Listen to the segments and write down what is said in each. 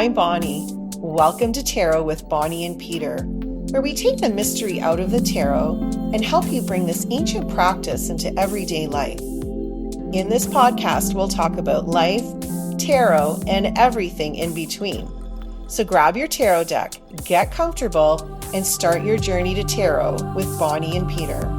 I'm Bonnie. Welcome to Tarot with Bonnie and Peter, where we take the mystery out of the tarot and help you bring this ancient practice into everyday life. In this podcast, we'll talk about life, tarot, and everything in between. So grab your tarot deck, get comfortable, and start your journey to tarot with Bonnie and Peter.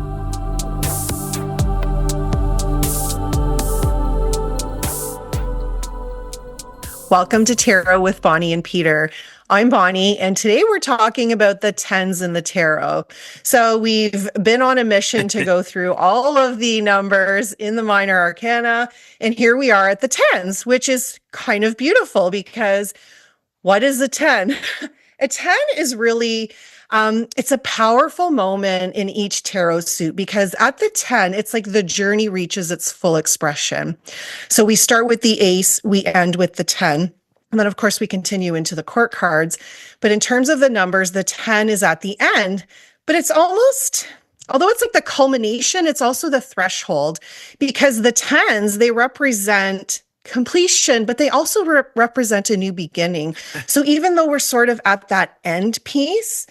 Welcome to Tarot with Bonnie and Peter. I'm Bonnie, and today we're talking about the tens in the tarot. So we've been on a mission to go through all of the numbers in the Minor Arcana, and here we are at the tens, which is kind of beautiful because what is a 10? A 10 is really, it's a powerful moment in each tarot suit because at the 10, it's like the journey reaches its full expression. So we start with the ace, we end with the 10. And then, of course, we continue into the court cards. But in terms of the numbers, the 10 is at the end, but it's almost, although it's like the culmination, it's also the threshold because the 10s, they represent completion, but they also represent a new beginning. So even though we're sort of at that end piece,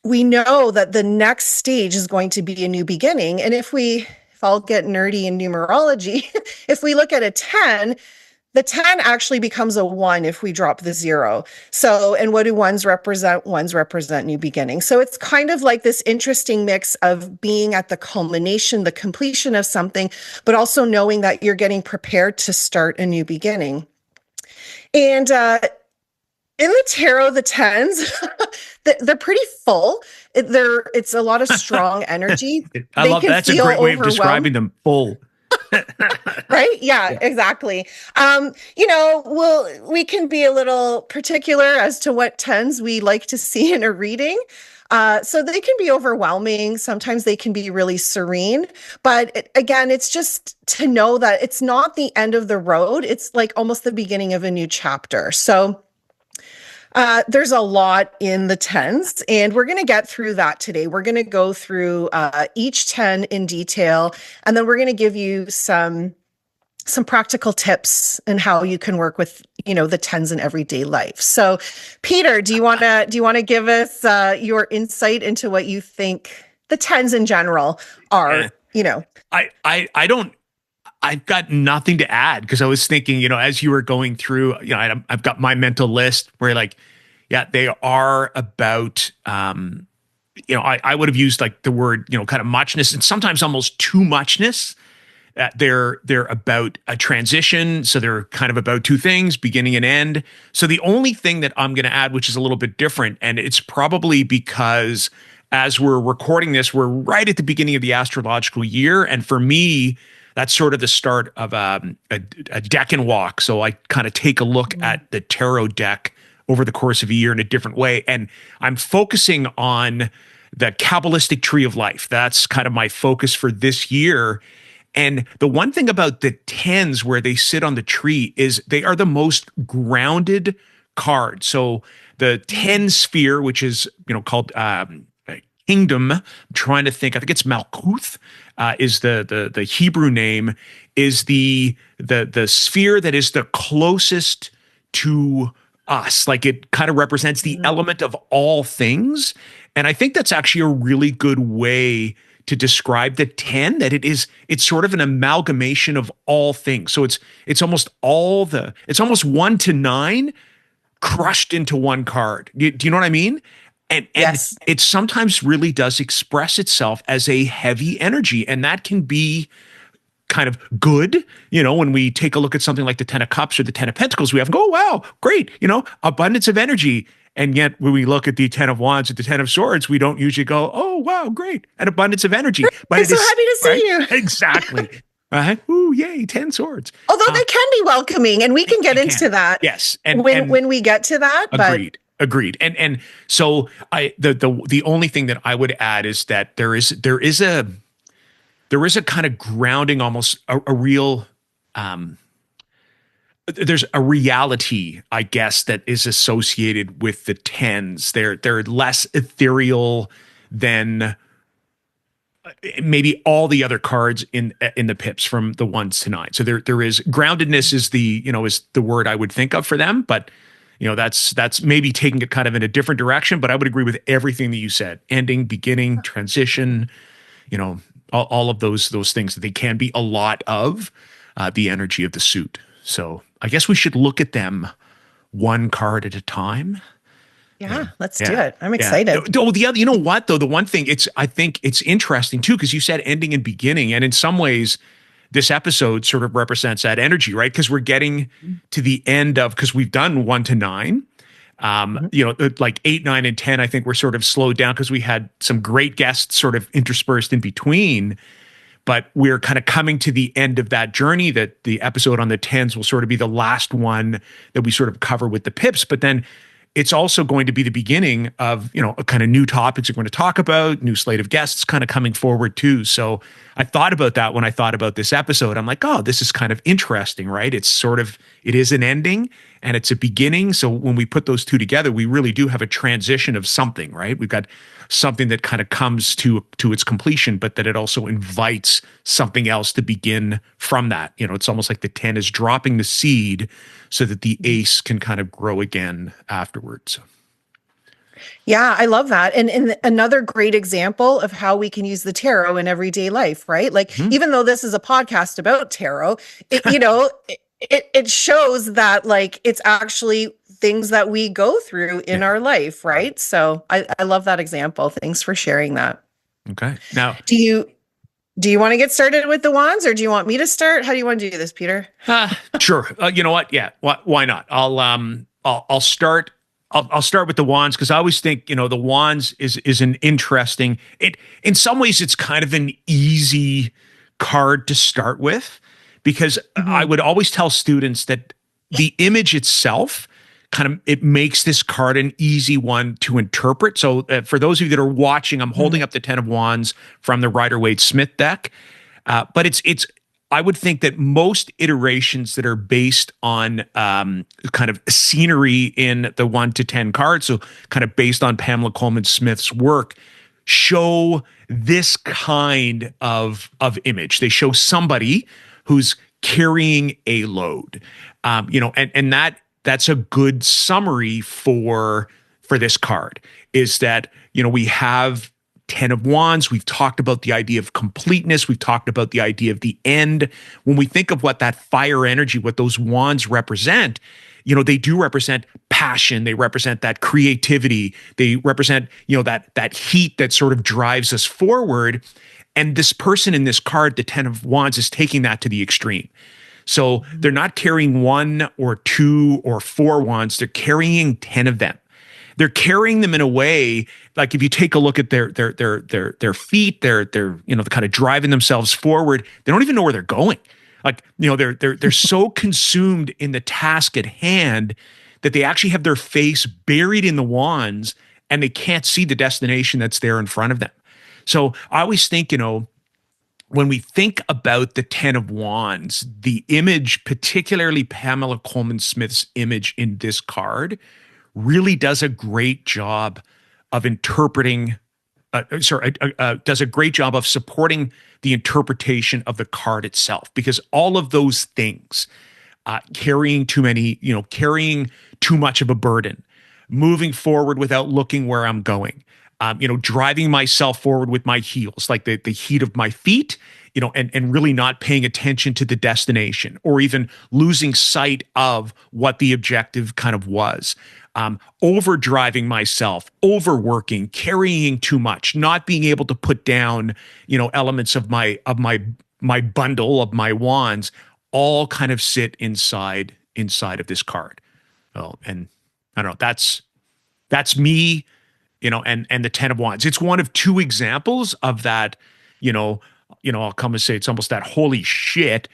we know that the next stage is going to be a new beginning. And if I'll get nerdy in numerology, if we look at a 10, the 10 actually becomes a 1 if we drop the 0. So, and what do ones represent? Ones represent new beginnings. So it's kind of like this interesting mix of being at the culmination, the completion of something, but also knowing that you're getting prepared to start a new beginning. And in the tarot, the 10s, they're pretty full. It's a lot of strong energy. I love that's a great way of describing them, full. Right? Yeah, exactly. We can be a little particular as to what tens we like to see in a reading. So they can be overwhelming. Sometimes they can be really serene. But again, it's just to know that it's not the end of the road. It's like almost the beginning of a new chapter. So there's a lot in the tens, and we're going to get through that today. We're going to go through each 10 in detail, and then we're going to give you some practical tips and how you can work with, the tens in everyday life. So, Peter, do you want to give us your insight into what you think the tens in general are? I don't. I've got nothing to add because I was thinking, as you were going through, I've got my mental list where they are about, I would have used like the word, kind of muchness and sometimes almost too muchness. They're about a transition. So they're kind of about two things, beginning and end. So the only thing that I'm going to add, which is a little bit different, and it's probably because as we're recording this, we're right at the beginning of the astrological year. And for me, that's sort of the start of a deck and walk. So I kind of take a look at the tarot deck over the course of a year in a different way. And I'm focusing on the Kabbalistic tree of life. That's kind of my focus for this year. And the one thing about the tens where they sit on the tree is they are the most grounded card. So the 10 sphere, which is, called kingdom, I'm trying to think, I think it's Malkuth, is the Hebrew name, is the sphere that is the closest to us. Like it kind of represents the element of all things. And I think that's actually a really good way to describe the 10, that it's sort of an amalgamation of all things. So it's almost it's almost 1 to 9 crushed into one card. Do you know what I mean? And yes. It sometimes really does express itself as a heavy energy. And that can be kind of good. When we take a look at something like the 10 of Cups or the 10 of Pentacles, we have to go, oh, wow, great, abundance of energy. And yet when we look at the 10 of Wands or the 10 of Swords, we don't usually go, oh, wow, great, an abundance of energy. But I'm so happy to see you. Exactly. Ooh, yay, 10 swords. Although they can be welcoming, and we can get into that. Yes. And when we get to that. Agreed. And so the only thing that I would add is that there is a kind of grounding, almost a real there's a reality, I guess, that is associated with the tens. They're less ethereal than maybe all the other cards in the pips from the 1s to 9. So there is groundedness is the word I would think of for them, but that's maybe taking it kind of in a different direction, but I would agree with everything that you said. Ending, beginning, transition, all of those things that they can be a lot of the energy of the suit. So I guess we should look at them one card at a time. Yeah, Yeah. let's do Yeah. it. I'm Yeah. excited. Oh, the other, you know what though? The one thing I think it's interesting too, because you said ending and beginning. And in some ways, this episode sort of represents that energy, right? Because we're getting to the end of, because we've done 1 to 9. Mhm. Like 8, 9, and 10, I think we're sort of slowed down because we had some great guests sort of interspersed in between. But we're kind of coming to the end of that journey, that the episode on the tens will sort of be the last one that we sort of cover with the pips. But then it's also going to be the beginning of, a kind of new topics we're going to talk about, new slate of guests kind of coming forward too. So I thought about that when I thought about this episode. I'm like, oh, this is kind of interesting, right? It is an ending and it's a beginning. So when we put those two together, we really do have a transition of something, right? We've got something that kind of comes to its completion, but that it also invites something else to begin from that. It's almost like the 10 is dropping the seed so that the ace can kind of grow again afterwards. Yeah, I love that. And another great example of how we can use the tarot in everyday life, right? Like, Mhm. even though this is a podcast about tarot, it shows that like it's actually things that we go through in Yeah. our life, right? So I love that example. Thanks for sharing that. Okay. Now, Do you do you want to get started with the wands, or do you want me to start? How do you want to do this, Peter? sure. You know what? Yeah. Why not? I'll start. I'll start with the wands because I always think the wands is an interesting. It in some ways it's kind of an easy card to start with because I Mhm. would always tell students that the image itself kind of it makes this card an easy one to interpret. So for those of you that are watching, I'm holding Mhm. up the Ten of Wands from the Rider Waite Smith deck. But it's I would think that most iterations that are based on kind of scenery in the 1 to 10 cards, so kind of based on Pamela Coleman Smith's work, show this kind of image. They show somebody who's carrying a load, and that's a good summary for this card. Is that we have Ten of Wands. We've talked about the idea of completeness. We've talked about the idea of the end. When we think of what that fire energy, what those wands represent, they do represent passion. They represent that creativity. They represent, that heat that sort of drives us forward. And this person in this card, the Ten of Wands, is taking that to the extreme. So they're not carrying 1 or 2 or 4 wands. They're carrying 10 of them. They're carrying them in a way like if you take a look at their feet, they're kind of driving themselves forward. They don't even know where they're going. Like they're so consumed in the task at hand that they actually have their face buried in the wands and they can't see the destination that's there in front of them. So I always think when we think about the Ten of Wands, the image, particularly Pamela Coleman Smith's image in this card, really does a great job of interpreting, does a great job of supporting the interpretation of the card itself. Because all of those things, carrying too many, carrying too much of a burden, moving forward without looking where I'm going, driving myself forward with my heels, like the heat of my feet, and really not paying attention to the destination or even losing sight of what the objective kind of was. Overdriving myself, overworking, carrying too much, not being able to put down, elements of my bundle of my wands, all kind of sit inside of this card. Oh, and I don't know. That's me, and the Ten of Wands. It's one of two examples of that, you know, I'll come and say it's almost that holy shit,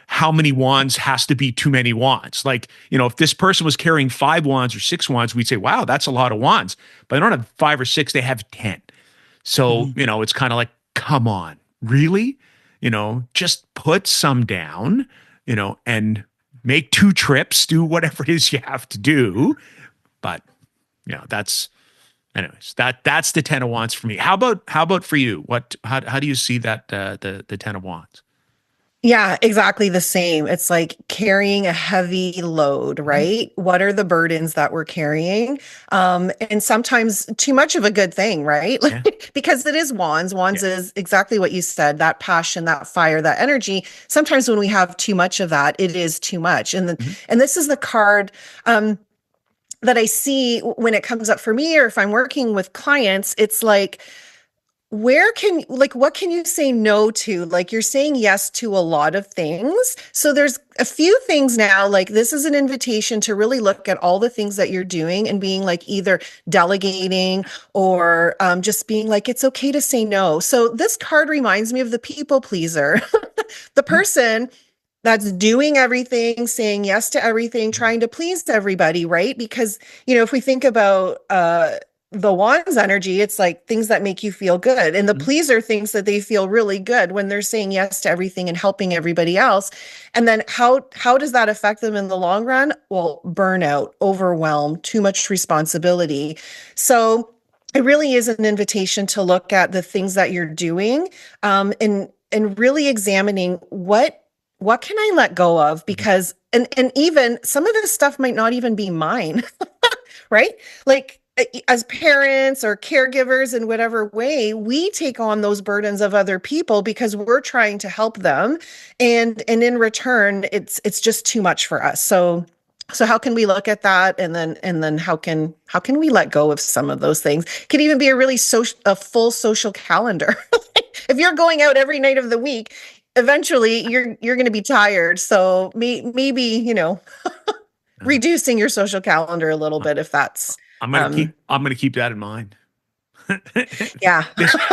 how many wands has to be too many wands. Like, if this person was carrying 5 wands or 6 wands, we'd say, wow, that's a lot of wands. But they don't have 5 or 6, they have 10. So, Mhm. it's kind of like, come on, really? Just put some down, and make 2 trips, do whatever it is you have to do. But, that's anyways, that's the Ten of Wands for me. How about for you? How do you see that the Ten of Wands? Yeah, exactly the same. It's like carrying a heavy load, Mhm. right? What are the burdens that we're carrying? And sometimes too much of a good thing, right? Yeah. Like, because it is wands. Yeah. Wands is exactly what you said, that passion, that fire, that energy. Sometimes when we have too much of that, it is too much. Mhm. And this is the card that I see when it comes up for me, or if I'm working with clients, it's like, where can like what can you say no to? Like, you're saying yes to a lot of things, so there's a few things now, like this is an invitation to really look at all the things that you're doing and being like either delegating or just being like it's okay to say no. So this card reminds me of the people pleaser, the Mhm. person that's doing everything, saying yes to everything, Mhm. trying to please everybody, right? Because, if we think about the wands energy, it's like things that make you feel good. And the Mhm. pleaser thinks that they feel really good when they're saying yes to everything and helping everybody else. And then how does that affect them in the long run? Well, burnout, overwhelm, too much responsibility. So it really is an invitation to look at the things that you're doing, and really examining what can I let go of, Mhm. because and even some of this stuff might not even be mine, right? Like, as parents or caregivers in whatever way, we take on those burdens of other people because we're trying to help them, and in return it's just too much for us. So how can we look at that, and then how can we let go of some of those things? It could even be a really social, a full social calendar. If you're going out every night of the week, eventually you're going to be tired. So maybe, Uh, reducing your social calendar a little I- bit, if that's um I'm gonna keep that in mind. yeah.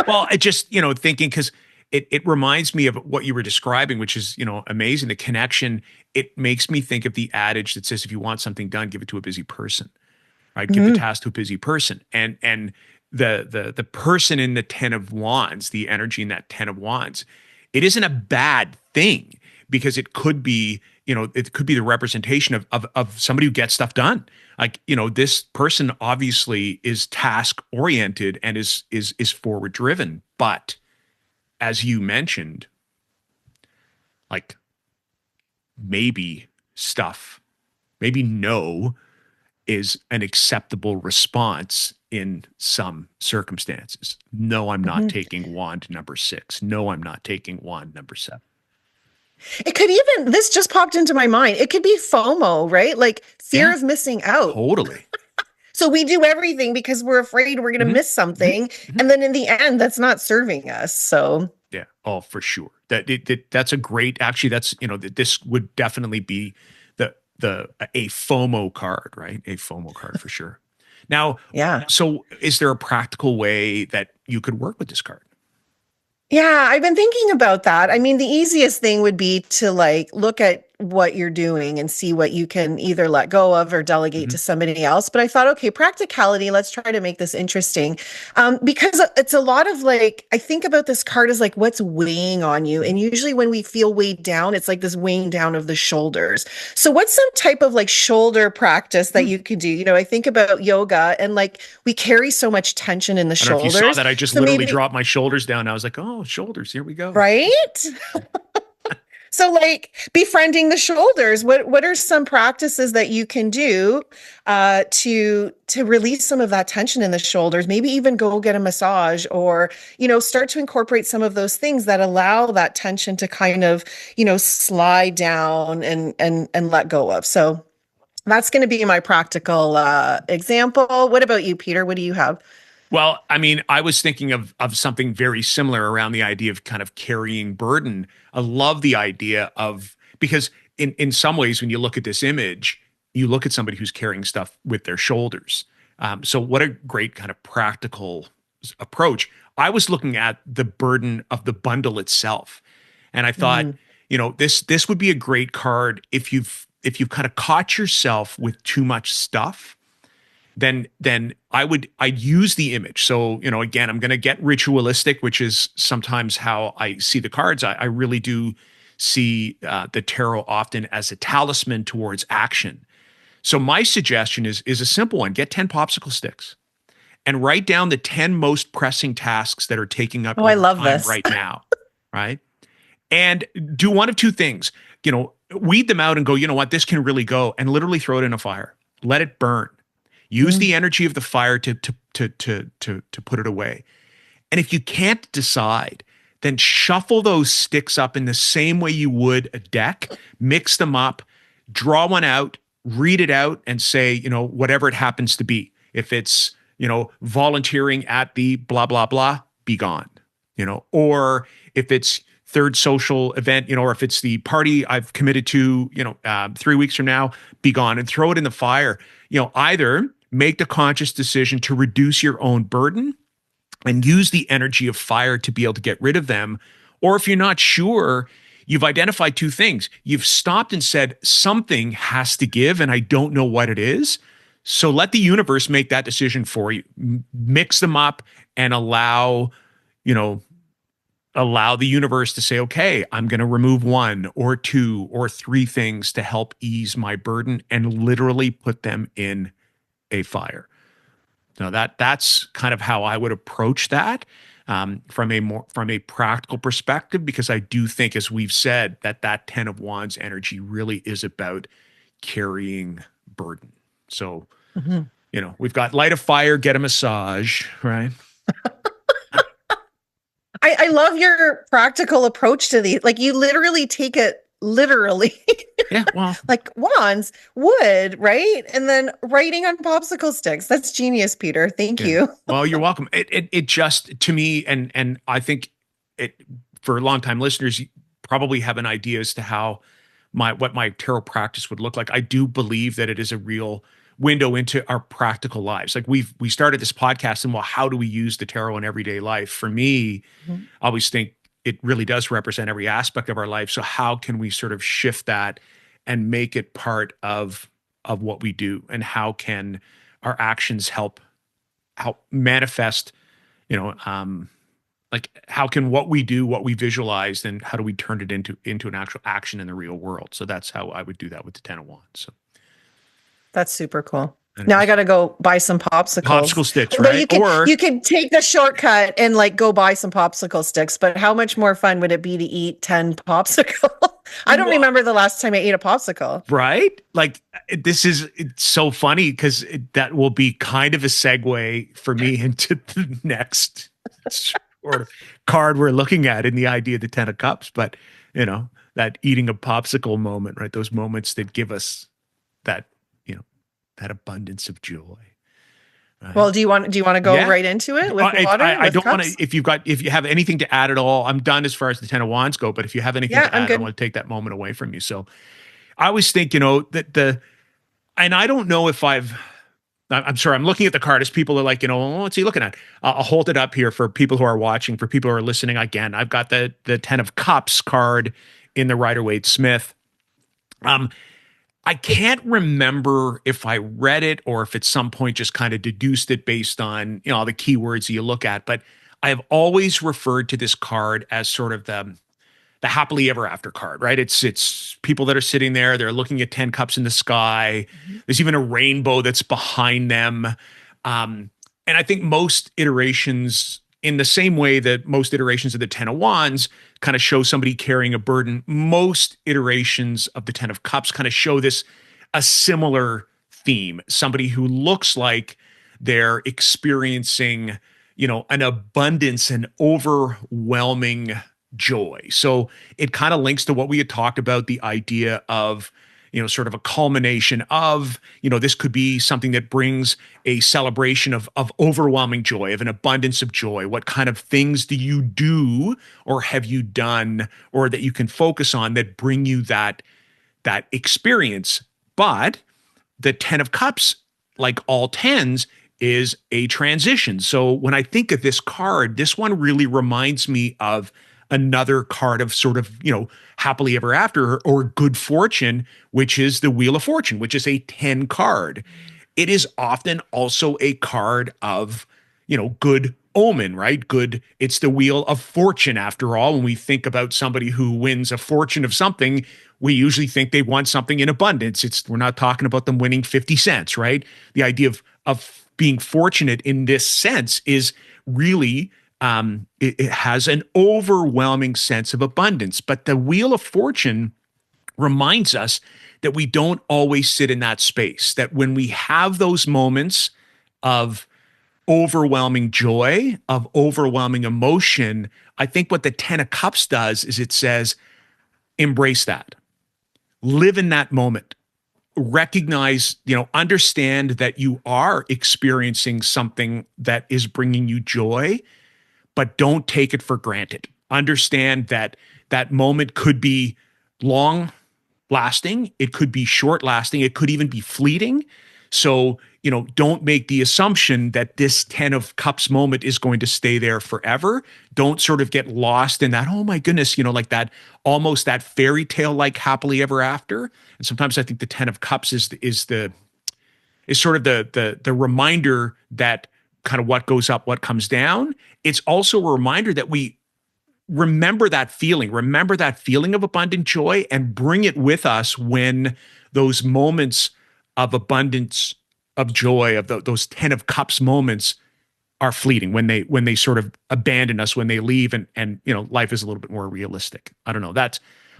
Well, I just, thinking because it reminds me of what you were describing, which is, amazing. The connection, it makes me think of the adage that says, if you want something done, give it to a busy person, right? Give the Mhm. task to a busy person. And the person in the Ten of Wands, the energy in that Ten of Wands, it isn't a bad thing because it could be, it could be the representation of somebody who gets stuff done. Like, this person obviously is task oriented and is forward driven. But as you mentioned, like maybe stuff, maybe no is an acceptable response in some circumstances. No, I'm not Mhm. taking wand number 6. No, I'm not taking wand number 7. It could even, this just popped into my mind. It could be FOMO, right? Like fear Yeah, of missing out. totally. So we do everything because we're afraid we're going to Mhm, miss mhm, something, mhm. and then in the end that's not serving us. So Yeah. Oh, for sure. That's a great. Actually, that's this would definitely be the a FOMO card, right? A FOMO card for sure. Now, yeah. so is there a practical way that you could work with this card? Yeah, I've been thinking about that. I mean, the easiest thing would be to like look at what you're doing and see what you can either let go of or delegate Mhm. to somebody else. But I thought, okay, practicality, let's try to make this interesting. Because it's a lot of like, I think about this card as like what's weighing on you. Mhm. And usually when we feel weighed down, it's like this weighing down of the shoulders. So what's some type of like shoulder practice that Hmm. you could do? I think about yoga, and like we carry so much tension in the I don't know if you saw shoulders. that. I just So literally maybe, dropped my shoulders down. I was like, oh, shoulders. Here we go. right? So like befriending the shoulders, what are some practices that you can do to release some of that tension in the shoulders? Maybe even go get a massage, or start to incorporate some of those things that allow that tension to kind of slide down and let go of. So that's going to be my practical example. What about you, Peter? What do you have? Well, I mean, I was thinking of something very similar around the idea of kind of carrying burden. I love the idea of because in some ways, when you look at this image, you look at somebody who's carrying stuff with their shoulders. So, what a great kind of practical approach. I was looking at the burden of the bundle itself, and I thought, Mhm. this would be a great card if you've kind of caught yourself with too much stuff, then I'd use the image. So, again, I'm going to get ritualistic, which is sometimes how I see the cards. I really do see the tarot often as a talisman towards action. So my suggestion is a simple one: get 10 popsicle sticks and write down the 10 most pressing tasks that are taking up Oh, I your love time this. right now. Right. And do one of two things, weed them out and go, you know what, this can really go, and literally throw it in a fire. Let it burn. Use Mm. the energy of the fire to put it away. And if you can't decide, then shuffle those sticks up in the same way you would a deck, mix them up, draw one out, read it out, and say, whatever it happens to be. If it's, volunteering at the blah, blah, blah, be gone, or if it's third social event, or if it's the party I've committed to, 3 weeks from now, be gone, and throw it in the fire. Either make the conscious decision to reduce your own burden and use the energy of fire to be able to get rid of them. Or if you're not sure, you've identified two things. You've stopped and said, something has to give, and I don't know what it is. So let the universe make that decision for you. Mix them up and allow the universe to say, okay, I'm going to remove one or two or three things to help ease my burden, and literally put them in a fire. Now that's kind of how I would approach that, from a practical perspective, because I do think, as we've said, that Ten of Wands energy really is about carrying burden. So, Mhm. we've got light a fire, get a massage, right? I love your practical approach to these. Like, you literally take it literally. Yeah, well, Like wands, wood, right? And then writing on popsicle sticks. That's genius, Peter. Thank yeah. you. Well, you're welcome. It just, to me, and I think it, for longtime listeners, you probably have an idea as to how what my tarot practice would look like. I do believe that it is a real window into our practical lives. Like, we started this podcast, and, well, how do we use the tarot in everyday life? For me, Mhm. I always think it really does represent every aspect of our life. So how can we sort of shift that and make it part of what we do? And how can our actions help manifest, like, how can what we do, what we visualize, and how do we turn it into an actual action in the real world? So that's how I would do that with the Ten of Wands. So That's super cool. Now I anyways, got to go buy some popsicles. popsicle sticks, Although right? you could Or you could take the shortcut and like go buy some popsicle sticks, but how much more fun would it be to eat 10 popsicle? I don't what? remember the last time I ate a popsicle. Right? Like, it's so funny, because that will be kind of a segue for me into the next sort of card we're looking at in the idea of the Ten of Cups. But, that eating a popsicle moment, right? Those moments that give us that, that abundance of joy. Right? Well, do you want to go Yeah. right into it with water, I with don't want to, cups? if you have anything to add at all, I'm done as far as the Ten of Wands go. But if you have anything Yeah, to I'm add, I don't good. want to take that moment away from you. So I always think, that and I don't know if I'm sorry, I'm looking at the card as people are like, what's he looking at? I'll hold it up here for people who are watching, for people who are listening. Again, I've got the Ten of Cups card in the Rider-Waite-Smith. Um, I can't remember if I read it or if at some point just kind of deduced it based on, all the keywords you look at, but I have always referred to this card as sort of the happily ever after card, right? It's people that are sitting there, they're looking at 10 cups in the sky. Mhm. There's even a rainbow that's behind them. And I think most iterations, in the same way that most iterations of the 10 of Wands kind of show somebody carrying a burden, most iterations of the 10 of Cups kind of show this, a similar theme. Somebody who looks like they're experiencing, an abundance and overwhelming joy. So it kind of links to what we had talked about, the idea of, sort of a culmination of, this could be something that brings a celebration of overwhelming joy, of an abundance of joy. What kind of things do you do or have you done or that you can focus on that bring you that experience? But the 10 of Cups, like all tens, is a transition. So when I think of this card, this one really reminds me of another card of sort of, happily ever after or good fortune, which is the Wheel of Fortune, which is a 10 card. It is often also a card of, good omen, right? Good. It's the Wheel of Fortune after all. When we think about somebody who wins a fortune of something, we usually think they want something in abundance. We're not talking about them winning 50 cents, right? The idea of being fortunate in this sense is really it has an overwhelming sense of abundance. But the Wheel of Fortune reminds us that we don't always sit in that space, that when we have those moments of overwhelming joy, of overwhelming emotion, I think what the Ten of Cups does is it says, embrace that, live in that moment, recognize, understand that you are experiencing something that is bringing you joy, but don't take it for granted. Understand that that moment could be long lasting, it could be short lasting, it could even be fleeting. So, don't make the assumption that this 10 of cups moment is going to stay there forever. Don't sort of get lost in that, oh my goodness, like that, almost that fairy tale like happily ever after. And sometimes I think the 10 of cups is sort of the reminder that kind of what goes up, what comes down. It's also a reminder that we remember that feeling of abundant joy, and bring it with us when those moments of abundance, of joy, of those 10 of cups moments are fleeting, when they sort of abandon us, when they leave, and life is a little bit more realistic. I don't know.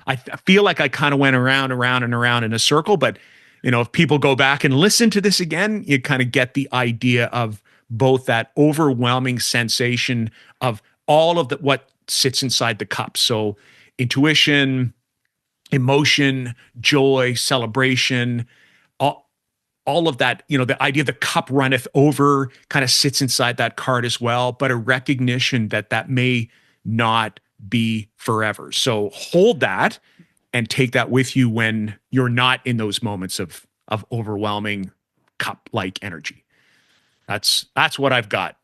I feel like I kind of went around and around in a circle, but if people go back and listen to this again, you kind of get the idea of both that overwhelming sensation of all of what sits inside the cup. So intuition, emotion, joy, celebration, all of that, the idea of the cup runneth over kind of sits inside that card as well, but a recognition that that may not be forever. So hold that and take that with you when you're not in those moments of overwhelming cup-like energy. That's what I've got.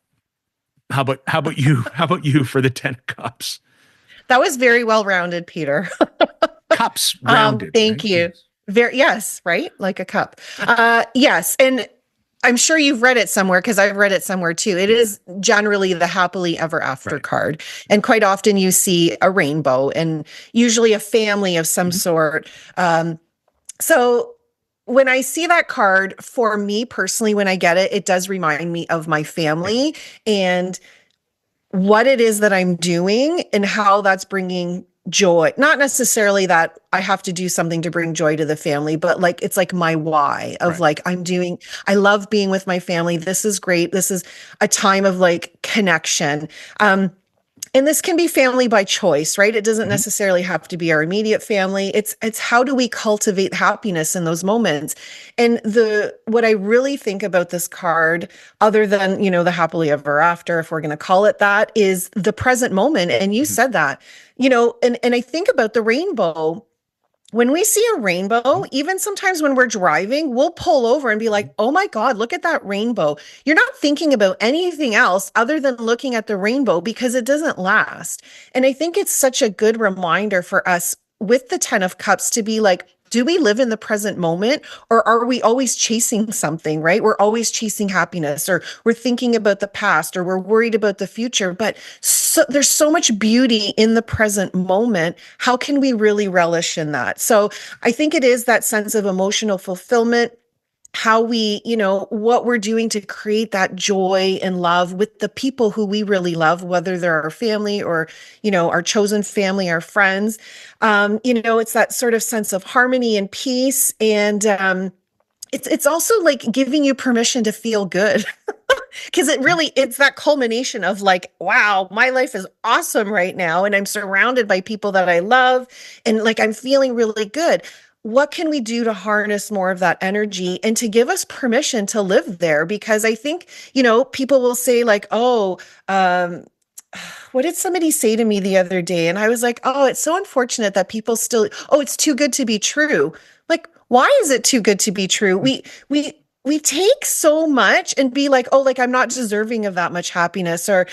How about you? How about you for the 10 cups? That was very well rounded, Peter. Cups rounded, Thank right? you. Yes. Very, yes, right? Like a cup. Yes. And I'm sure you've read it somewhere, because I've read it somewhere too. It is generally the happily ever after Right. card. And quite often you see a rainbow, and usually a family of some Mhm. sort. So when I see that card, for me personally, when I get it, it does remind me of my Yeah. family and what it is that I'm doing and how that's bringing joy. Not necessarily that I have to do something to bring joy to the family, but like it's like my why of Right. like I love being with my family. This is great. This is a time of like connection. And this can be family by choice, right? It doesn't Mhm. necessarily have to be our immediate family. It's how do we cultivate happiness in those moments? And the what I really think about this card, other than, the happily ever after, if we're going to call it that, is the present moment. And you Mhm. said that, and I think about the rainbow. When we see a rainbow, Mhm. even sometimes when we're driving, we'll pull over and be like, Mhm. oh my God, look at that rainbow. You're not thinking about anything else other than looking at the rainbow, because it doesn't last. And I think it's such a good reminder for us with the 10 of Cups to be like, do we live in the present moment, or are we always chasing something, right? We're always chasing happiness, or we're thinking about the past, or we're worried about the future. But there's so much beauty in the present moment. How can we really relish in that? So I think it is that sense of emotional fulfillment, how we, what we're doing to create that joy and love with the people who we really love, whether they're our family or, our chosen family, our friends. It's that sort of sense of harmony and peace. And it's also like giving you permission to feel good. Because it's that culmination of like, wow, my life is awesome right now, and I'm surrounded by people that I love, and like I'm feeling really good. What can we do to harness more of that energy and to give us permission to live there? Because I think, people will say like, oh, um what did somebody say to me the other day? And I was like, oh, it's so unfortunate that people still, oh, it's too good to be true. Like, why is it too good to be true? We take so much and be like, oh, like I'm not deserving of that much happiness, or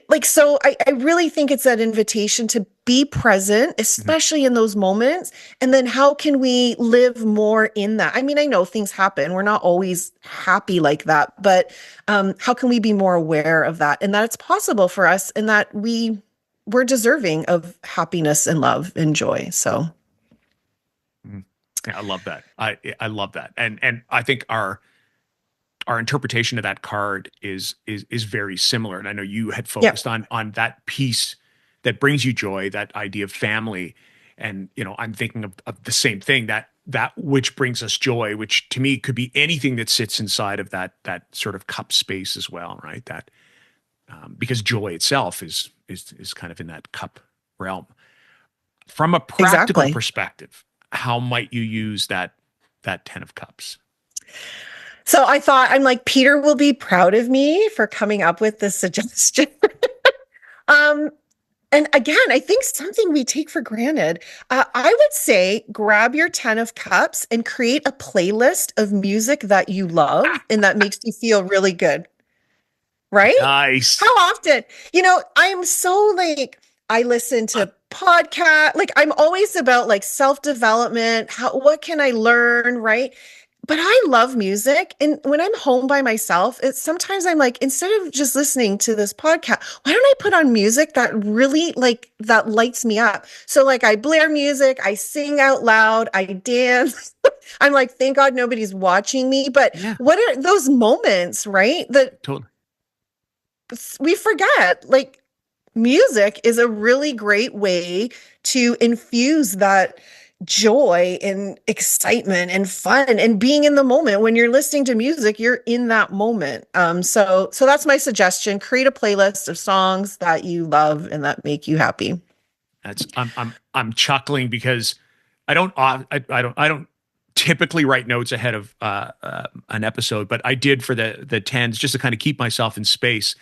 like, so I really think it's that invitation to be present, Mhm. especially in those moments. And then how can we live more in that? I mean, I know things happen. We're not always happy like that, but how can we be more aware of that, and that it's possible for us, and that we're deserving of happiness and love and joy. So Mhm. Yeah, I love that. I love that. And I think our interpretation of that card is very similar. And I know you had Yeah, focused on that piece that brings you joy, that idea of family. And I'm thinking of the same thing, that which brings us joy, which to me could be anything that sits inside of that sort of cup space as well, right? That because joy itself is kind of in that cup realm. From a practical exactly. perspective, how might you use that Ten of Cups? So I thought, I'm like, Peter will be proud of me for coming up with this suggestion. um, and again, I think something we take for granted. I would say grab your 10 of cups and create a playlist of music that you love and that makes you feel really good. Right? How Nice. often? I'm so like, I listen Uh, to podcast, like I'm always about like self-development, what can I learn, right? But I love music. And when I'm home by myself, it's sometimes I'm like, instead of just listening to this podcast, why don't I put on music that really like that lights me up? So like I blare music, I sing out loud, I dance. I'm like, thank God nobody's watching me. But yeah, what are those moments, right? That totally. we forget like music is a really great way to infuse that joy and excitement and fun and being in the moment. When you're listening to music, you're in that moment. So that's my suggestion. Create a playlist of songs that you love and that make you happy. That's I'm chuckling because I don't typically write notes ahead of an episode, but I did for the tens just to kind of keep myself in space.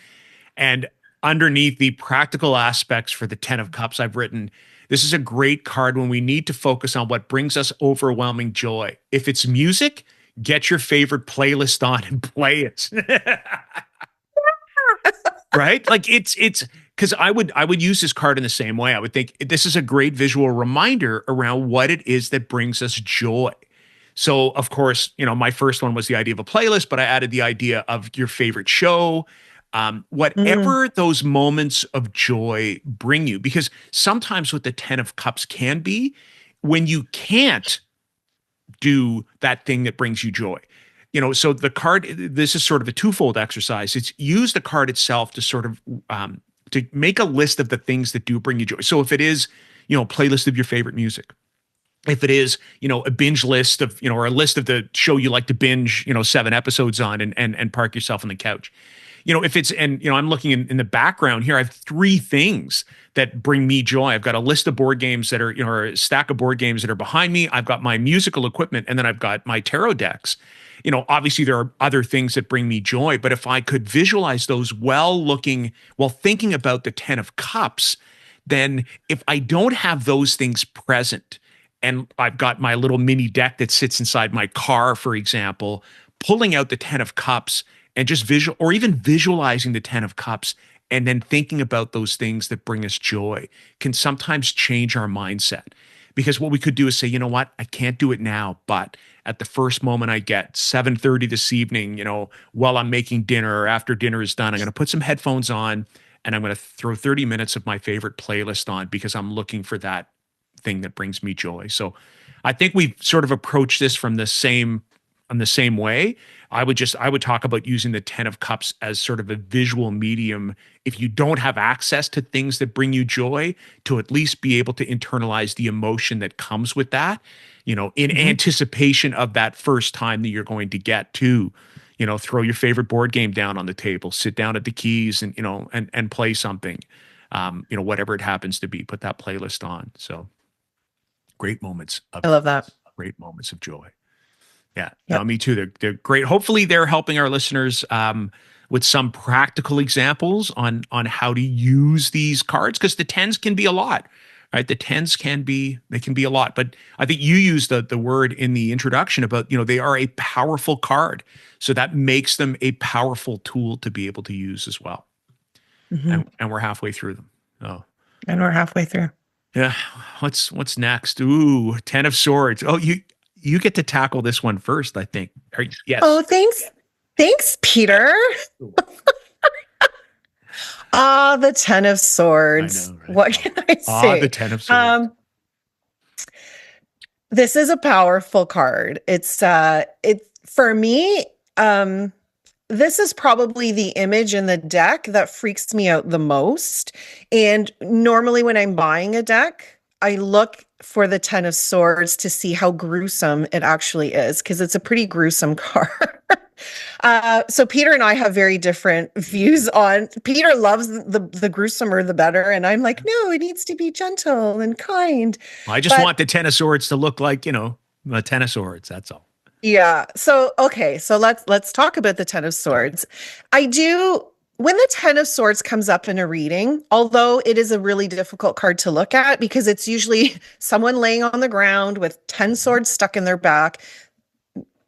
And underneath the practical aspects for the Ten of Cups, I've written, this is a great card when we need to focus on what brings us overwhelming joy. If it's music, get your favorite playlist on and play it. Right? Like it's because I would use this card in the same way. I would think this is a great visual reminder around what it is that brings us joy. So, of course, my first one was the idea of a playlist, but I added the idea of your favorite show, Mm, whatever those moments of joy bring you. Because sometimes what the Ten of Cups can be, when you can't do that thing that brings you joy. So the card, this is sort of a twofold exercise. It's use the card itself to sort of to make a list of the things that do bring you joy. So if it is, a playlist of your favorite music, if it is, a binge list of, or a list of the show you like to binge, 7 episodes on and park yourself on the couch. If it's, and, I'm looking in the background here, I have 3 things that bring me joy. I've got a list of board games that are, or a stack of board games that are behind me. I've got my musical equipment, and then I've got my tarot decks. Obviously there are other things that bring me joy, but if I could visualize those while thinking about the 10 of cups, then if I don't have those things present, and I've got my little mini deck that sits inside my car, for example, pulling out the 10 of cups and just or even visualizing the 10 of cups and then thinking about those things that bring us joy can sometimes change our mindset. Because what we could do is say, you know what, I can't do it now, but at the first moment I get 7:30 this evening, while I'm making dinner or after dinner is done, I'm going to put some headphones on and I'm going to throw 30 minutes of my favorite playlist on because I'm looking for that thing that brings me joy. So I think we've sort of approached this from the same way. I would talk about using the 10 of cups as sort of a visual medium if you don't have access to things that bring you joy, to at least be able to internalize the emotion that comes with that, in mhm. anticipation of that first time that you're going to get to, throw your favorite board game down on the table, sit down at the keys and, and play something. Whatever it happens to be, put that playlist on. So great moments I of love that. great moments of joy. Yeah, no, Yep. me too. They're great. Hopefully, they're helping our listeners with some practical examples on how to use these cards, because the tens can be a lot, right? The tens can be a lot. But I think you used the word in the introduction about they are a powerful card, so that makes them a powerful tool to be able to use as well. Mhm. And we're halfway through them. Oh. And we're halfway through. Yeah. What's next? Ooh, Ten of Swords. Oh, you get to tackle this one first, I think. Oh, Yes. thanks. Thanks, Peter. Ah, the Ten of I Swords. know, right? What Oh. can I The say? Ten of Swords. Um, this is a powerful card. It's for me, um, this is probably the image in the deck that freaks me out the most. And normally, when I'm buying a deck, I look for the Ten of Swords to see how gruesome it actually is, because it's a pretty gruesome card. So Peter and I have very different views on. Peter loves the gruesomer the better, and I'm like, no, it needs to be gentle and kind. I just But want the Ten of Swords to look like, a Ten of Swords. That's all. yeah. So okay, so let's talk about the Ten of Swords. I do when the Ten of Swords comes up in a reading, although it is a really difficult card to look at because it's usually someone laying on the ground with 10 Mhm. swords stuck in their back,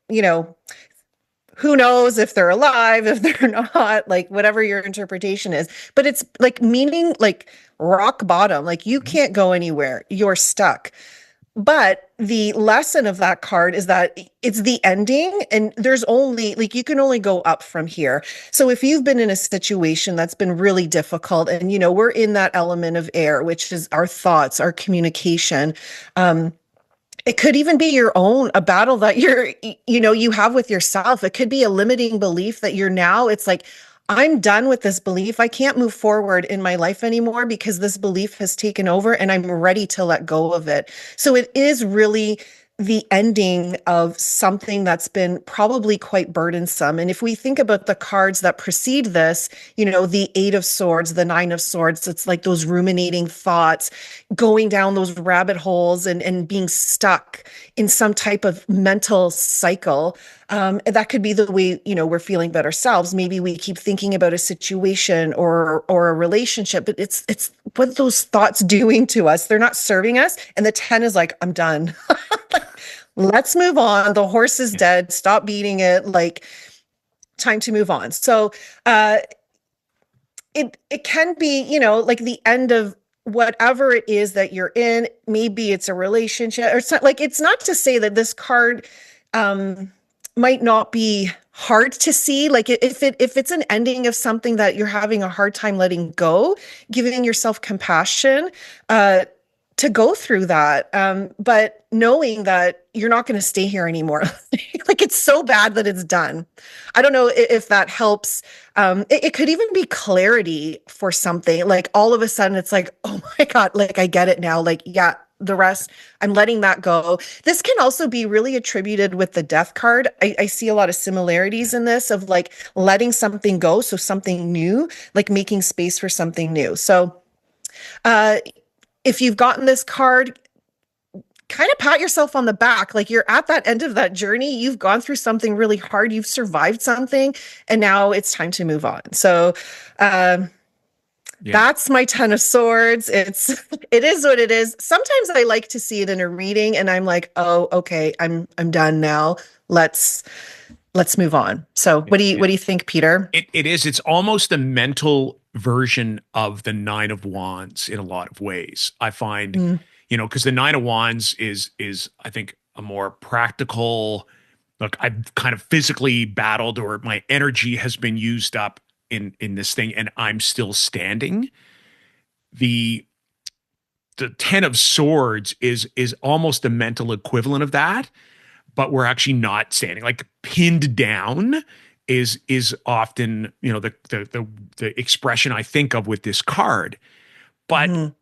you know, who knows if they're alive, if they're not, like whatever your interpretation is. But it's like meaning like rock bottom, like you Mhm. can't go anywhere. You're stuck. But the lesson of that card is that it's the ending, and there's only like you can only go up from here. So if you've been in a situation that's been really difficult, and we're in that element of air, which is our thoughts, our communication. Um, it could even be your own a battle that you have with yourself. It could be a limiting belief that it's like, I'm done with this belief. I can't move forward in my life anymore because this belief has taken over and I'm ready to let go of it. So it is really the ending of something that's been probably quite burdensome. And if we think about the cards that precede this, the Eight of Swords, the Nine of Swords, it's like those ruminating thoughts, going down those rabbit holes and being stuck in some type of mental cycle. That could be the way, we're feeling about ourselves. Maybe we keep thinking about a situation or a relationship, but it's what those thoughts doing to us. They're not serving us. And the 10 is like, I'm done. Let's move on. The horse is Yeah. dead. Stop beating it. Like, time to move on. So uh it can be, like the end of whatever it is that you're in. Maybe it's a relationship or something. Like, it's not to say that this card um might not be hard to see. Like, if it's an ending of something that you're having a hard time letting go, giving yourself compassion, uh to go through that. But knowing that you're not going to stay here anymore. Like, it's so bad that it's done. I don't know if that helps. It could even be clarity for something. Like, all of a sudden it's like, oh my God, like I get it now. Like, yeah, the rest, I'm letting that go. This can also be really attributed with the death card. I see a lot of similarities in this of like letting something go. So something new, like making space for something new. So, uh, if you've gotten this card, kind of pat yourself on the back. Like, you're at that end of that journey. You've gone through something really hard. You've survived something, and now it's time to move on. So, um, Yeah. that's my Ten of Swords. It is what it is. Sometimes I like to see it in a reading, and I'm like, oh, okay, I'm done now. Let's let's move on. So, Yeah. what do you think, Peter? It is. It's almost a mental version of the Nine of Wands in a lot of ways. I find, Mm, because the Nine of Wands is I think a more practical. Look, I've kind of physically battled, or my energy has been used up in this thing, and I'm still standing. The the Ten of Swords is almost the mental equivalent of that, but we're actually not standing. Like, pinned down is often, the expression I think of with this card. But mhm.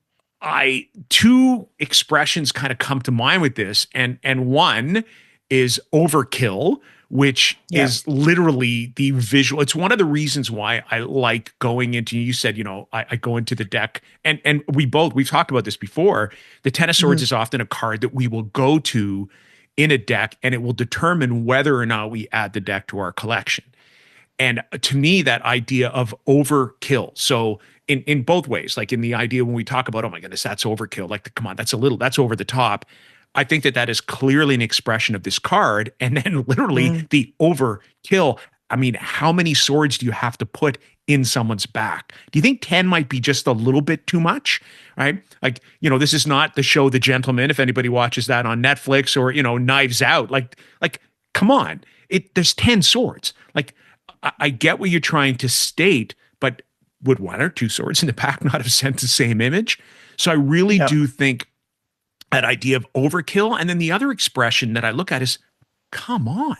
I two expressions kind of come to mind with this, and one is overkill, which Yeah. is literally the visual. It's one of the reasons why I like going into. You said, I go into the deck, and we've talked about this before. The Ten of Swords Mhm. is often a card that we will go to in a deck, and it will determine whether or not we add the deck to our collection. And to me, that idea of overkill. So in both ways, like in the idea when we talk about, oh my goodness, that's overkill. Like, come on, that's over the top. I think that is clearly an expression of this card. And then literally Mm. the overkill. I mean, how many swords do you have to put in someone's back? Do you think 10 might be just a little bit too much? Right? Like, this is not the show The Gentleman, if anybody watches that on Netflix, or, Knives Out. Like, come on. There's 10 swords. Like, I get what you're trying to state, but would one or two swords in the back not have sent the same image? So I really Yeah. do think that idea of overkill. And then the other expression that I look at is, come on.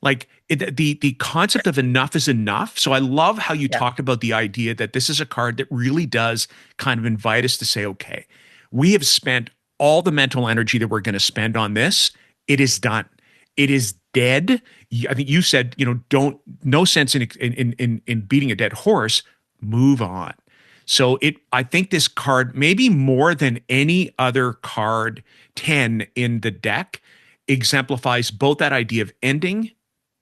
Like the concept of enough is enough. So I love how you Yeah. talked about the idea that this is a card that really does kind of invite us to say, okay, we have spent all the mental energy that we're going to spend on this. It is done. It is dead. I think you said, don't no sense in beating a dead horse. Move on. So I think this card, maybe more than any other card 10 in the deck, exemplifies both that idea of ending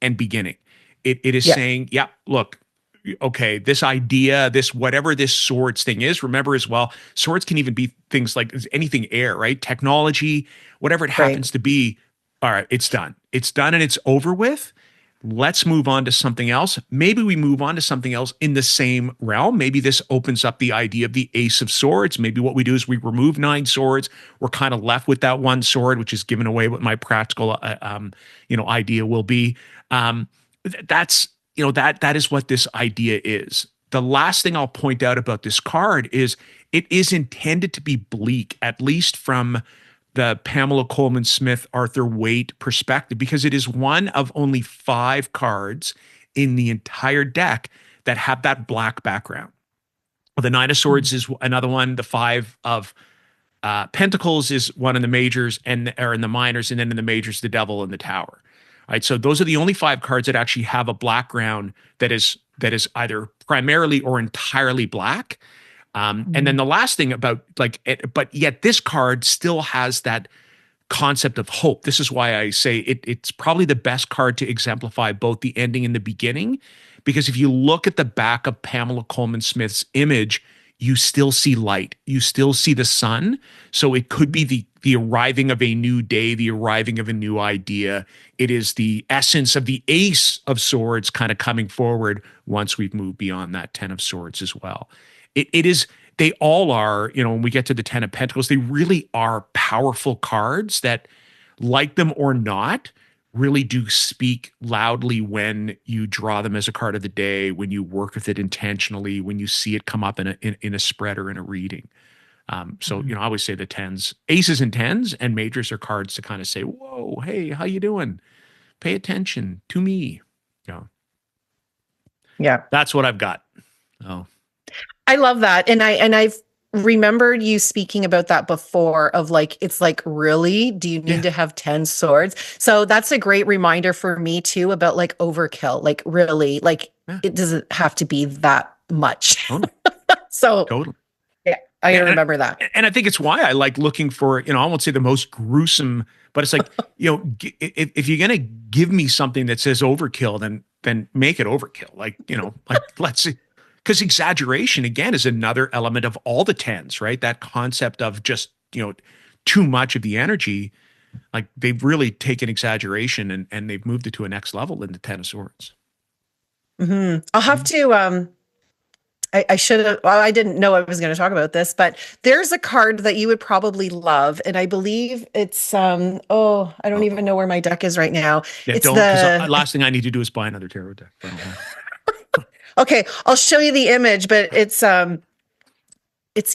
and beginning. It is Yeah. saying, yeah, look, okay, this idea, this whatever this swords thing is, remember as well, swords can even be things like anything air, right? Technology, whatever it Right. happens to be. All right, it's done. It's done and it's over with. Let's move on to something else. Maybe we move on to something else in the same realm. Maybe this opens up the idea of the Ace of Swords. Maybe what we do is we remove 9 swords. We're kind of left with that one sword, which is giving away what my practical, idea will be. That's that is what this idea is. The last thing I'll point out about this card is it is intended to be bleak, at least from the Pamela Coleman Smith, Arthur Waite perspective, because it is one of only 5 cards in the entire deck that have that black background. The Nine of Mhm. Swords is another one. The Five of Pentacles is one in the majors and or in the minors, and then in the majors, the Devil and the Tower. Right. So those are the only 5 cards that actually have a background that is either primarily or entirely black. And then Mhm. the last thing about like, but yet this card still has that concept of hope. This is why I say it's probably the best card to exemplify both the ending and the beginning. Because if you look at the back of Pamela Coleman Smith's image, you still see light. You still see the sun. So it could be Mhm. the arriving of a new day, the arriving of a new idea. It is the essence of the Ace of Swords kind of coming forward once we've moved beyond that Ten of Swords as well. It is they all are, when we get to the Ten of Pentacles, they really are powerful cards that, like them or not, really do speak loudly when you draw them as a card of the day, when you work with it intentionally, when you see it come up in a spread or in a reading. So, Mhm. I always say the tens, aces and tens, and majors are cards to kind of say, "Whoa, hey, how you doing? Pay attention to me." Yeah, Yeah. that's what I've got. Oh, I love that. I've remembered you speaking about that before of like it's like really do you need yeah, to have 10 swords? So that's a great reminder for me too about like overkill. Like really like yeah, it doesn't have to be that much. totally, So totally. yeah, I Yeah, gotta remember that. and I think it's why I like looking for, I won't say the most gruesome, but it's like, if you're gonna give me something that says overkill, then make it overkill. Like, like let's see, because exaggeration again is another element of all the tens, right? That concept of just, too much of the energy. Like they've really taken exaggeration and they've moved it to a next level in the Ten of Swords. I'll have Mhm. to I should have, well, I didn't know I was going to talk about this, but there's a card that you would probably love. And I believe it's, oh, I don't even Uh-oh. know where my deck is right now. Yeah, It's don't, because the, last thing I need to do is buy another tarot deck. I don't have. okay, I'll show you the image, but it's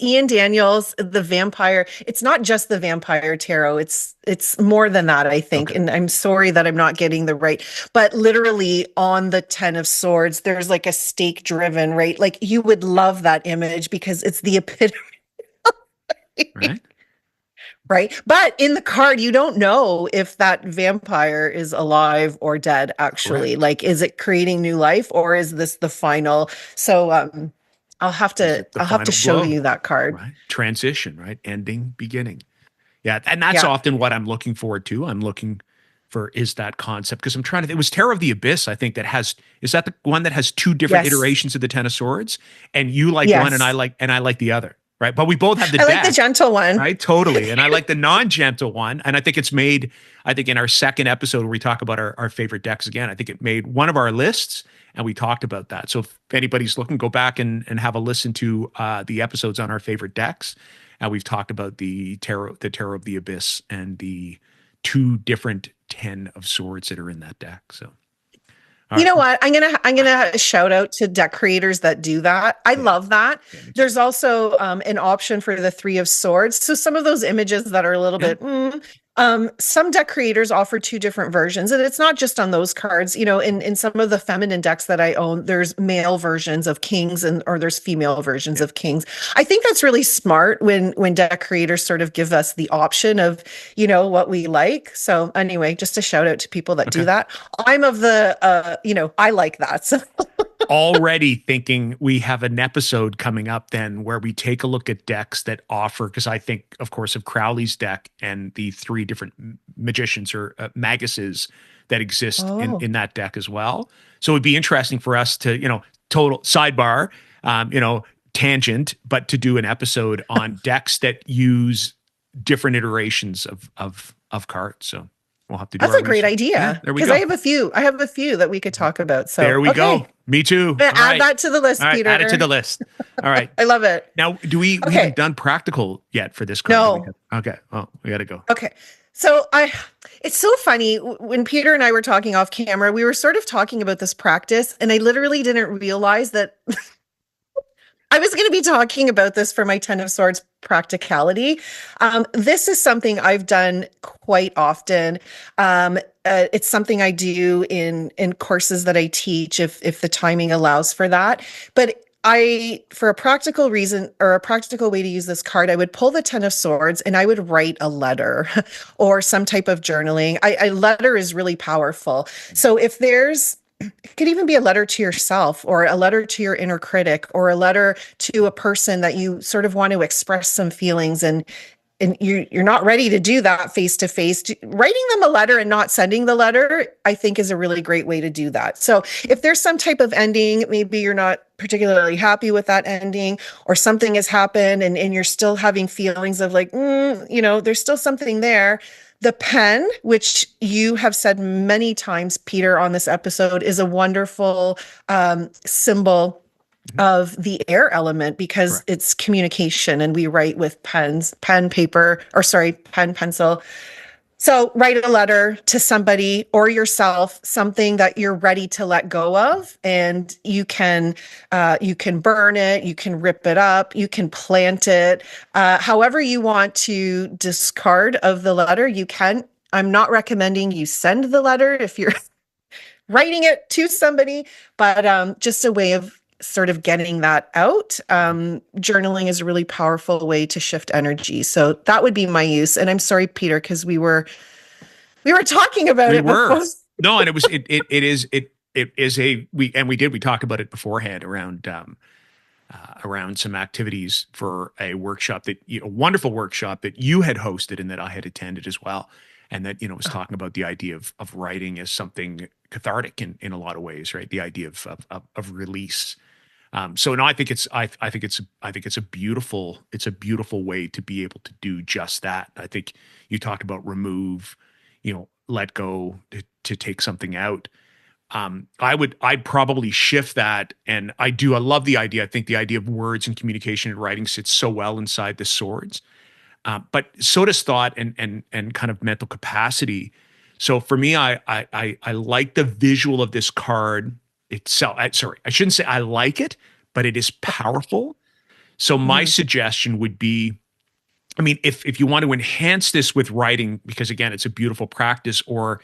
Ian Daniels, the vampire. It's not just the vampire tarot. It's more than that, I think. Okay. And I'm sorry that I'm not getting the right, but literally on the 10 of swords, there's like a stake driven, right? Like you would love that image because it's the epitome. Right. Right. But in the card, you don't know if that vampire is alive or dead, actually. Correct. Like, is it creating new life or is this the final? So Is it the I'll have to final show blow? you that card. Right. Transition, right? Ending, beginning. Yeah. And that's Yeah. often what I'm looking forward to. I'm looking for is that concept because I'm trying to, it was Terror of the Abyss, I think, is that the one that has 2 different Yes. iterations of the Ten of Swords? And you like one Yes. and I like the other. Right. But we both have the I like the deck. gentle one. Right. Totally. And I like the non-gentle one. And I think it's made, I think in our second episode where we talk about our favorite decks again, I think it made one of our lists and we talked about that. So if anybody's looking, go back and have a listen to the episodes on our favorite decks. And we've talked about the Tarot of the Abyss and the 2 different Ten of Swords that are in that deck. So, all You right. know what? I'm gonna shout out to deck creators that do that. I Yeah. love that. Yeah. Me too. There's also an option for the 3 of swords. So some of those images that are a little Yeah. bit, Some deck creators offer two different versions, and it's not just on those cards. In some of the feminine decks that I own, there's male versions of kings and or there's female versions Yeah. of kings. I think that's really smart when deck creators sort of give us the option of, what we like. So anyway, just a shout out to people that do Okay. that. I'm of the I like that. So Already thinking we have an episode coming up then where we take a look at decks that offer, because I think, of course, of Crowley's deck and the three different magicians or maguses that exist oh, in that deck as well. So it'd be interesting for us to, total sidebar, tangent, but to do an episode on decks that use different iterations of cards. So we'll have to do that's our a great research. Yeah, idea there we because I go. have a few. I have a few that we could talk about. So There we okay, go. Me too. All add right. that to the All list, right. Add it to Peter. the list. All right. I love it. Now, we Okay. haven't done practical yet for this card, do we? No. Okay. Well, we got to go. Okay. So it's so funny when Peter and I were talking off camera, we were sort of talking about this practice, and I literally didn't realize that I was going to be talking about this for my Ten of Swords practicality. This is something I've done quite often. It's something I do in courses that I teach if the timing allows for that. But for a practical reason or a practical way to use this card, I would pull the Ten of Swords and I would write a letter or some type of journaling. A letter is really powerful. So if there's it could even be a letter to yourself or a letter to your inner critic or a letter to a person that you sort of want to express some feelings and you're not ready to do that face to face. Writing them a letter and not sending the letter, I think, is a really great way to do that. So if there's some type of ending, maybe you're not particularly happy with that ending, or something has happened and you're still having feelings of like, there's still something there. The pen, which you have said many times, Peter, on this episode, is a wonderful symbol of the air element because Correct. it's communication and we write with pen, paper, or sorry, pen, pencil. So write a letter to somebody or yourself, something that you're ready to let go of, and you can burn it, you can rip it up, you can plant it, however you want to discard of the letter. You can. I'm not recommending you send the letter if you're writing it to somebody, but just a way of sort of getting that out. Journaling is a really powerful way to shift energy. So that would be my use. And I'm sorry, Peter, because we were talking about We it before. were. No, and we talked about it beforehand around some activities for a workshop a wonderful workshop that you had hosted and that I had attended as well. And that, was talking about the idea of writing as something cathartic in a lot of ways, right? The idea of release. So no, I think it's a beautiful way to be able to do just that. I think you talked about remove, let go to take something out. I'd probably shift that. And I love the idea. I think the idea of words and communication and writing sits so well inside the swords. But so does thought and kind of mental capacity. So for me, I like the visual of this card itself. Sorry, I shouldn't say I like it, but it is powerful. So my Mhm. suggestion would be, I mean, if you want to enhance this with writing, because again, it's a beautiful practice, or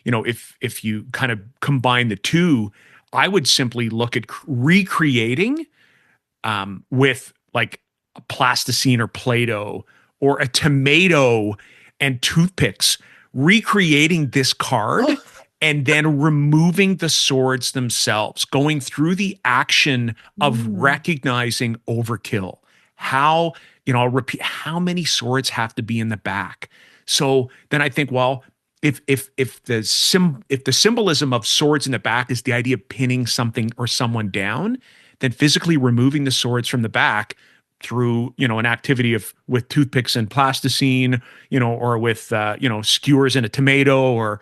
if you kind of combine the two, I would simply look at recreating with like a plasticine or Play-Doh or a tomato and toothpicks, recreating this card Oh, and then removing the swords themselves, going through the action of mm. recognizing overkill. How, I'll repeat, how many swords have to be in the back? So then I think, well, if the symbolism of swords in the back is the idea of pinning something or someone down, then physically removing the swords from the back through an activity with toothpicks and plasticine, or with skewers and a tomato, or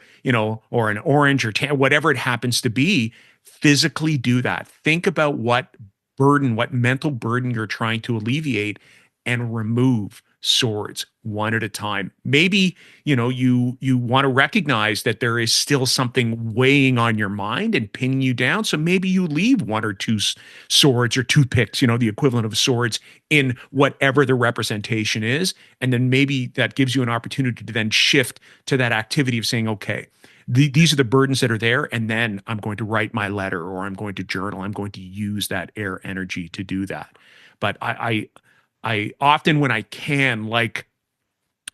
or an orange or whatever it happens to be, physically do that. Think about what mental burden you're trying to alleviate and remove. swords one at a time. Maybe, you want to recognize that there is still something weighing on your mind and pinning you down. So maybe you leave one or two swords or toothpicks, the equivalent of swords in whatever the representation is. And then maybe that gives you an opportunity to then shift to that activity of saying, okay, these are the burdens that are there. And then I'm going to write my letter, or I'm going to journal. I'm going to use that air energy to do that. But I often, when I can, like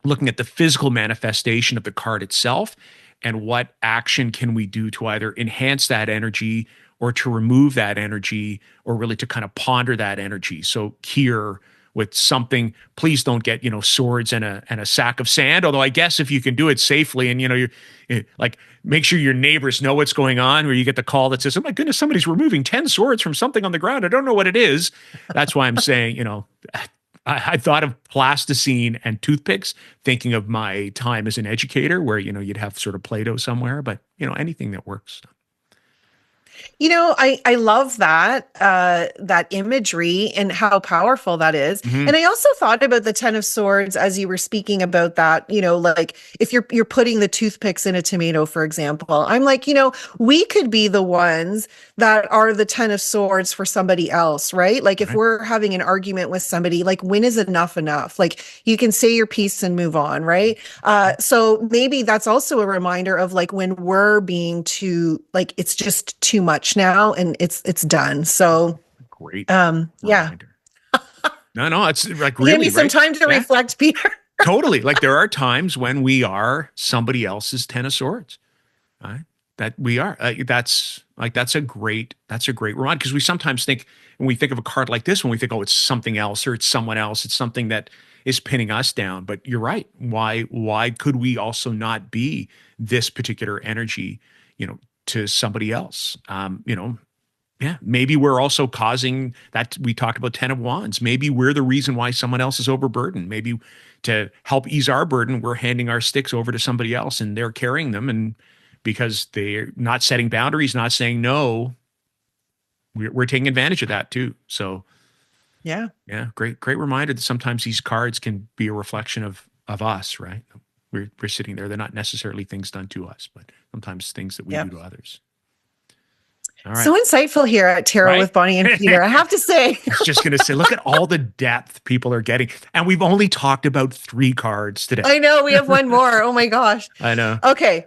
looking at the physical manifestation of the card itself and what action can we do to either enhance that energy or to remove that energy, or really to kind of ponder that energy. So here with something, please don't get, swords and a sack of sand. Although I guess if you can do it safely and, you're like, make sure your neighbors know what's going on, where you get the call that says, oh my goodness, somebody's removing 10 swords from something on the ground. I don't know what it is. That's why I'm saying, I thought of plasticine and toothpicks, thinking of my time as an educator where, you'd have sort of Play-Doh somewhere, but, anything that works. I love that imagery and how powerful that is. Mm-hmm. And I also thought about the Ten of Swords as you were speaking about that, like if you're putting the toothpicks in a tomato, for example. I'm like, we could be the ones that are the Ten of Swords for somebody else, right? Like if Right. we're having an argument with somebody, like when is enough enough? Like you can say your piece and move on, right? So maybe that's also a reminder of like when we're being too, like it's just too much now and it's done. So Great yeah. reminder. No, it's like Give me really, some right? time to Yeah, reflect, Peter. totally. Like there are times when we are somebody else's Ten of Swords, right? That we are. That's a great reminder, because we sometimes think, when we think of a card like this, when we think, oh, it's something else or it's someone else, it's something that is pinning us down. But you're right. Why could we also not be this particular energy, to somebody else? Yeah, maybe we're also causing that. We talked about Ten of Wands. Maybe we're the reason why someone else is overburdened. Maybe to help ease our burden, we're handing our sticks over to somebody else and they're carrying them. And because they're not setting boundaries, not saying no, we're taking advantage of that too. So Yeah. yeah, great reminder that sometimes these cards can be a reflection of us, right? We're sitting there. They're not necessarily things done to us, but sometimes things that we do Yep. to others. All right. So insightful here at Tarot Right? with Bonnie and Peter, I have to say. I was just going to say, look at all the depth people are getting. And we've only talked about 3 cards today. I know we have one more. Oh my gosh. I know. Okay.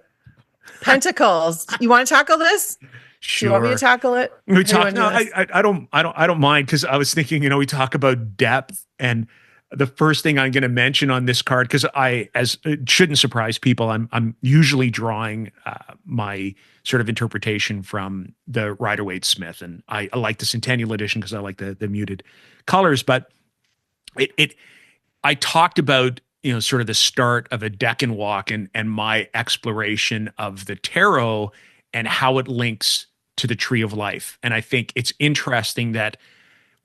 Pentacles. You want to tackle this? Do you want me to Sure. tackle it? We How do you talk. want to No, do this? I don't mind, because I was thinking, we talk about depth, and the first thing I'm going to mention on this card, because as it shouldn't surprise people, I'm usually drawing my sort of interpretation from the Rider-Waite Smith, and I like the Centennial Edition because I like the muted colors. But I talked about, sort of the start of a deck and walk, and my exploration of the tarot and how it links to the tree of life. And I think it's interesting that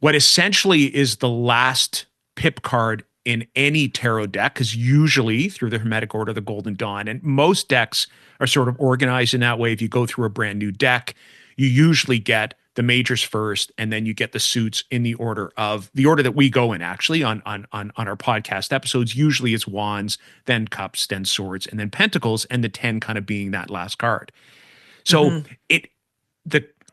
what essentially is the last pip card in any tarot deck, because usually through the Hermetic Order, the Golden Dawn, and most decks are sort of organized in that way. If you go through a brand new deck, you usually get the majors first, and then you get the suits in the order that we go in, actually, on our podcast episodes. Usually it's wands, then cups, then swords, and then pentacles, and the 10 kind of being that last card. So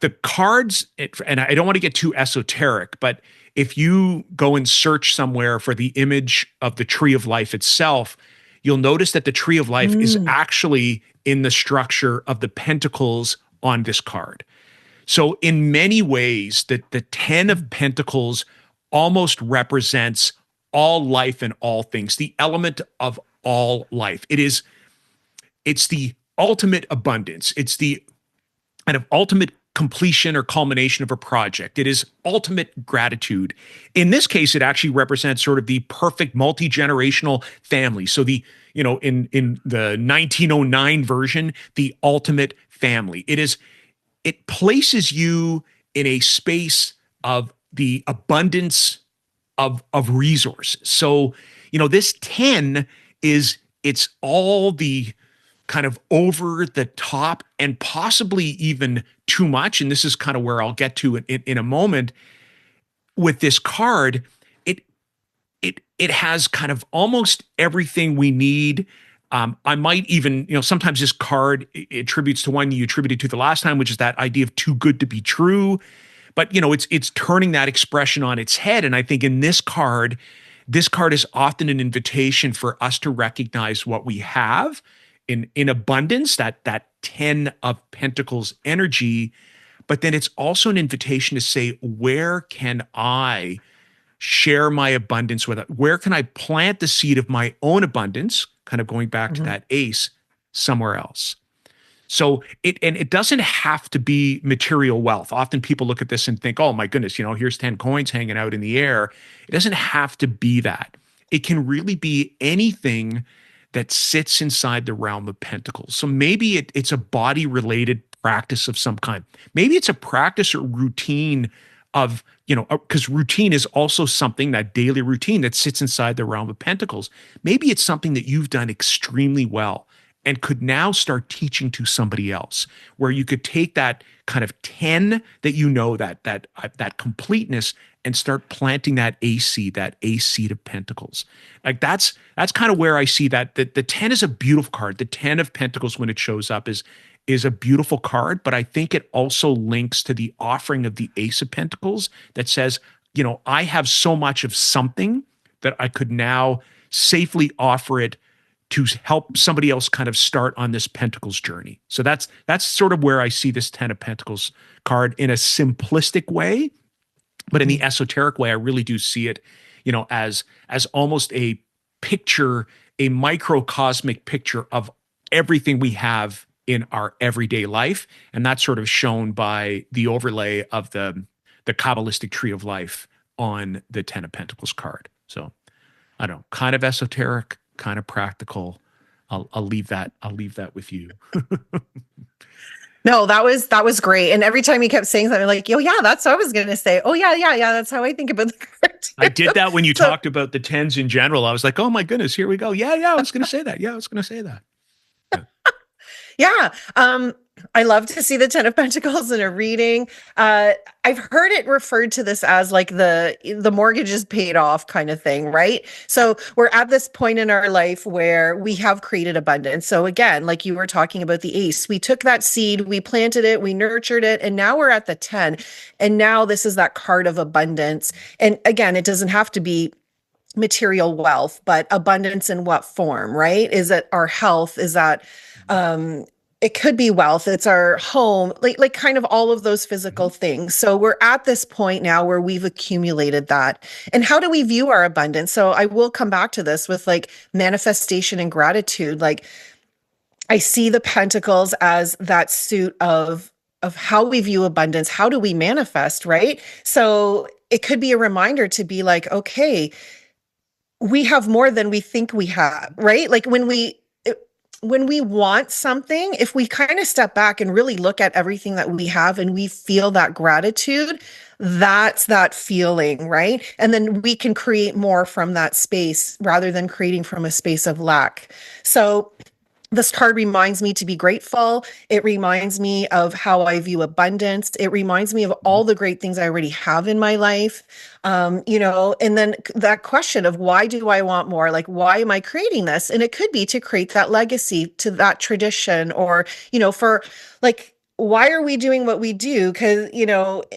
the cards, and I don't want to get too esoteric, but if you go and search somewhere for the image of the tree of life itself, you'll notice that the tree of life is actually in the structure of the pentacles on this card. So in many ways, the 10 of Pentacles almost represents all life and all things, the element of all life. It's the ultimate abundance. It's the kind of ultimate completion or culmination of a project. It is ultimate gratitude. In this case, it actually represents sort of the perfect multi-generational family. So in the 1909 version, the ultimate family. It places you in a space of the abundance of resources. So, this 10 it's all the kind of over the top and possibly even too much. And this is kind of where I'll get to in a moment with this card. It it has kind of almost everything we need. I might even, sometimes this card attributes to one you attributed to the last time, which is that idea of too good to be true. But it's turning that expression on its head. And I think in this card is often an invitation for us to recognize what we have in abundance, that Ten of Pentacles energy. But then it's also an invitation to say, where can I share my abundance with it? Where can I plant the seed of my own abundance, kind of going back to Mhm. that ace, somewhere else? So it doesn't have to be material wealth. Often people look at this and think, oh my goodness, here's 10 coins hanging out in the air. It doesn't have to be that. It can really be anything that sits inside the realm of pentacles. So maybe it's a body related practice of some kind. Maybe it's a practice or routine of, because routine is also something, that daily routine that sits inside the realm of pentacles. Maybe it's something that you've done extremely well and could now start teaching to somebody else, where you could take that kind of 10 that that completeness, and start planting that A seed of pentacles. Like that's kind of where I see that the 10 is a beautiful card. The 10 of Pentacles, when it shows up, is a beautiful card, but I think it also links to the offering of the Ace of Pentacles that says, I have so much of something that I could now safely offer it to help somebody else kind of start on this Pentacles journey. So that's sort of where I see this Ten of Pentacles card in a simplistic way, but in the esoteric way, I really do see it, as almost a picture, a microcosmic picture of everything we have in our everyday life, and that's sort of shown by the overlay of the Kabbalistic tree of life on the Ten of Pentacles card. So I don't know, kind of esoteric, kind of practical. I'll leave that. I'll leave that with you. No, that was great. And every time you kept saying something like, "Oh yeah, that's what I was gonna say." Oh yeah, yeah, yeah. That's how I think about the card I too. did that when you So talked about the tens in general. I was like, oh my goodness, here we go. Yeah, yeah, I was going to say that. Yeah, I was going to say that. Yeah. yeah, I love to see the Ten of Pentacles in a reading. I've heard it referred to this as like the mortgage is paid off kind of thing, right? So we're at this point in our life where we have created abundance. So again, like you were talking about the ace, we took that seed, we planted it, we nurtured it, and now we're at the 10. And now this is that card of abundance. And again, it doesn't have to be material wealth, but abundance in what form, right? Is it our health? Is that um it could be wealth, it's our home, like kind of all of those physical Mhm. things. So we're at this point now where we've accumulated that. And how do we view our abundance? So I will come back to this with like manifestation and gratitude. Like I see the pentacles as that suit of how we view abundance. How do we manifest, right? So it could be a reminder to be like, okay, we have more than we think we have, right? Like when we want something, if we kind of step back and really look at everything that we have and we feel that gratitude, that's that feeling, right? And then we can create more from that space rather than creating from a space of lack. So this card reminds me to be grateful. It reminds me of how I view abundance. It reminds me of Mhm. all the great things I already have in my life. And then that question of why do I want more? Like, why am I creating this? And it could be to create that legacy, to that tradition, or, for like, why are we doing what we do? Because,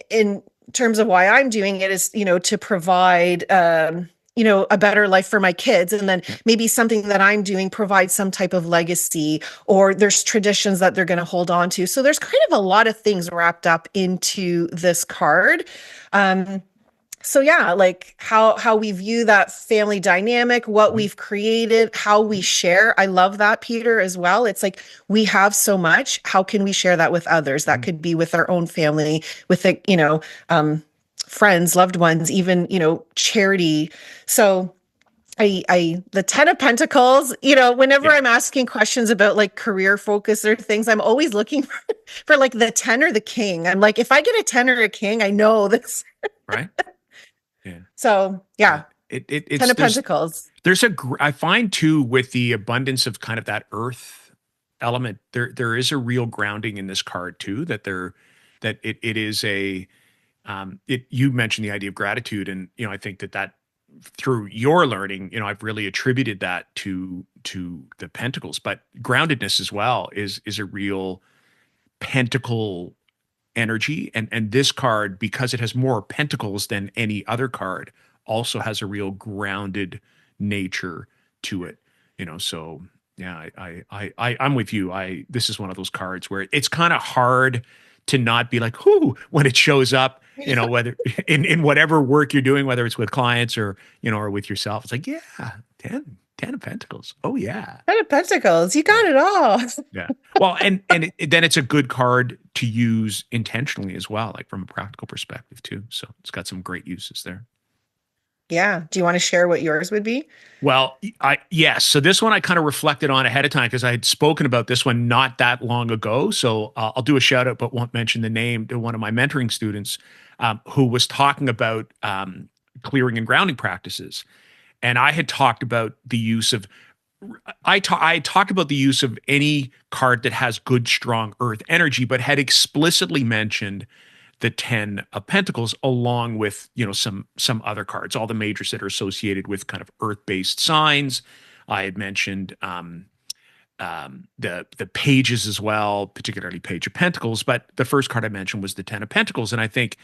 in terms of why I'm doing it is, to provide, a better life for my kids. And then Yeah. maybe something that I'm doing provides some type of legacy, or there's traditions that they're going to hold on to. So there's kind of a lot of things wrapped up into this card. Um, so yeah, like how we view that family dynamic, what Mhm. we've created, how we share. I love that, Peter, as well. It's like we have so much. How can we share that with others? That Mhm. could be with our own family, with friends, loved ones, even, charity. So the Ten of Pentacles, whenever Yeah. I'm asking questions about like career focus or things, I'm always looking for like the 10 or the king. I'm like, if I get a 10 or a king, I know this. Right. Yeah. So Yeah. yeah, Ten It's of Pentacles. I find too, with the abundance of kind of that earth element, there is a real grounding in this card too, that it is a, you mentioned the idea of gratitude, and I think that through your learning, I've really attributed that to the pentacles, but groundedness as well is a real pentacle energy. And this card, because it has more pentacles than any other card, also has a real grounded nature to it. So yeah, I'm with you. This is one of those cards where it's kind of hard to not be like, whoo, when it shows up, whether in whatever work you're doing, whether it's with clients or, or with yourself. It's like, yeah, 10 of Pentacles. Oh yeah. Ten of Pentacles. You Yeah. got it all. Yeah. Well, then it's a good card to use intentionally as well, like from a practical perspective too. So it's got some great uses there. Yeah. Do you want to share what yours would be? Well, yes. So this one I kind of reflected on ahead of time because I had spoken about this one not that long ago. So I'll do a shout out, but won't mention the name, to one of my mentoring students who was talking about clearing and grounding practices, and I had talked about the use of I talked about the use of any card that has good, strong earth energy, but had explicitly mentioned the Ten of Pentacles along with, some other cards, all the majors that are associated with kind of earth-based signs. I had mentioned the pages as well, particularly Page of Pentacles, but the first card I mentioned was the Ten of Pentacles, and I think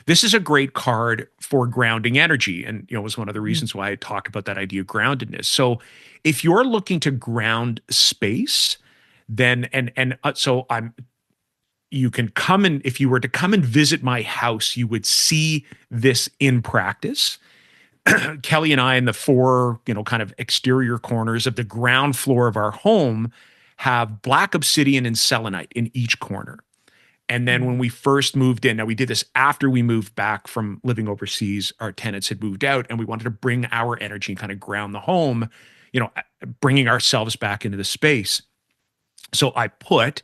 this is a great card for grounding energy, and was one of the reasons why I talked about that idea of groundedness. So if you're looking to ground space, then so I'm you can come and if you were to come and visit my house, you would see this in practice. Kelly and I, in the four, kind of exterior corners of the ground floor of our home, have black obsidian and selenite in each corner. And then when we first moved in, now we did this after we moved back from living overseas, our tenants had moved out and we wanted to bring our energy and kind of ground the home, bringing ourselves back into the space. So I put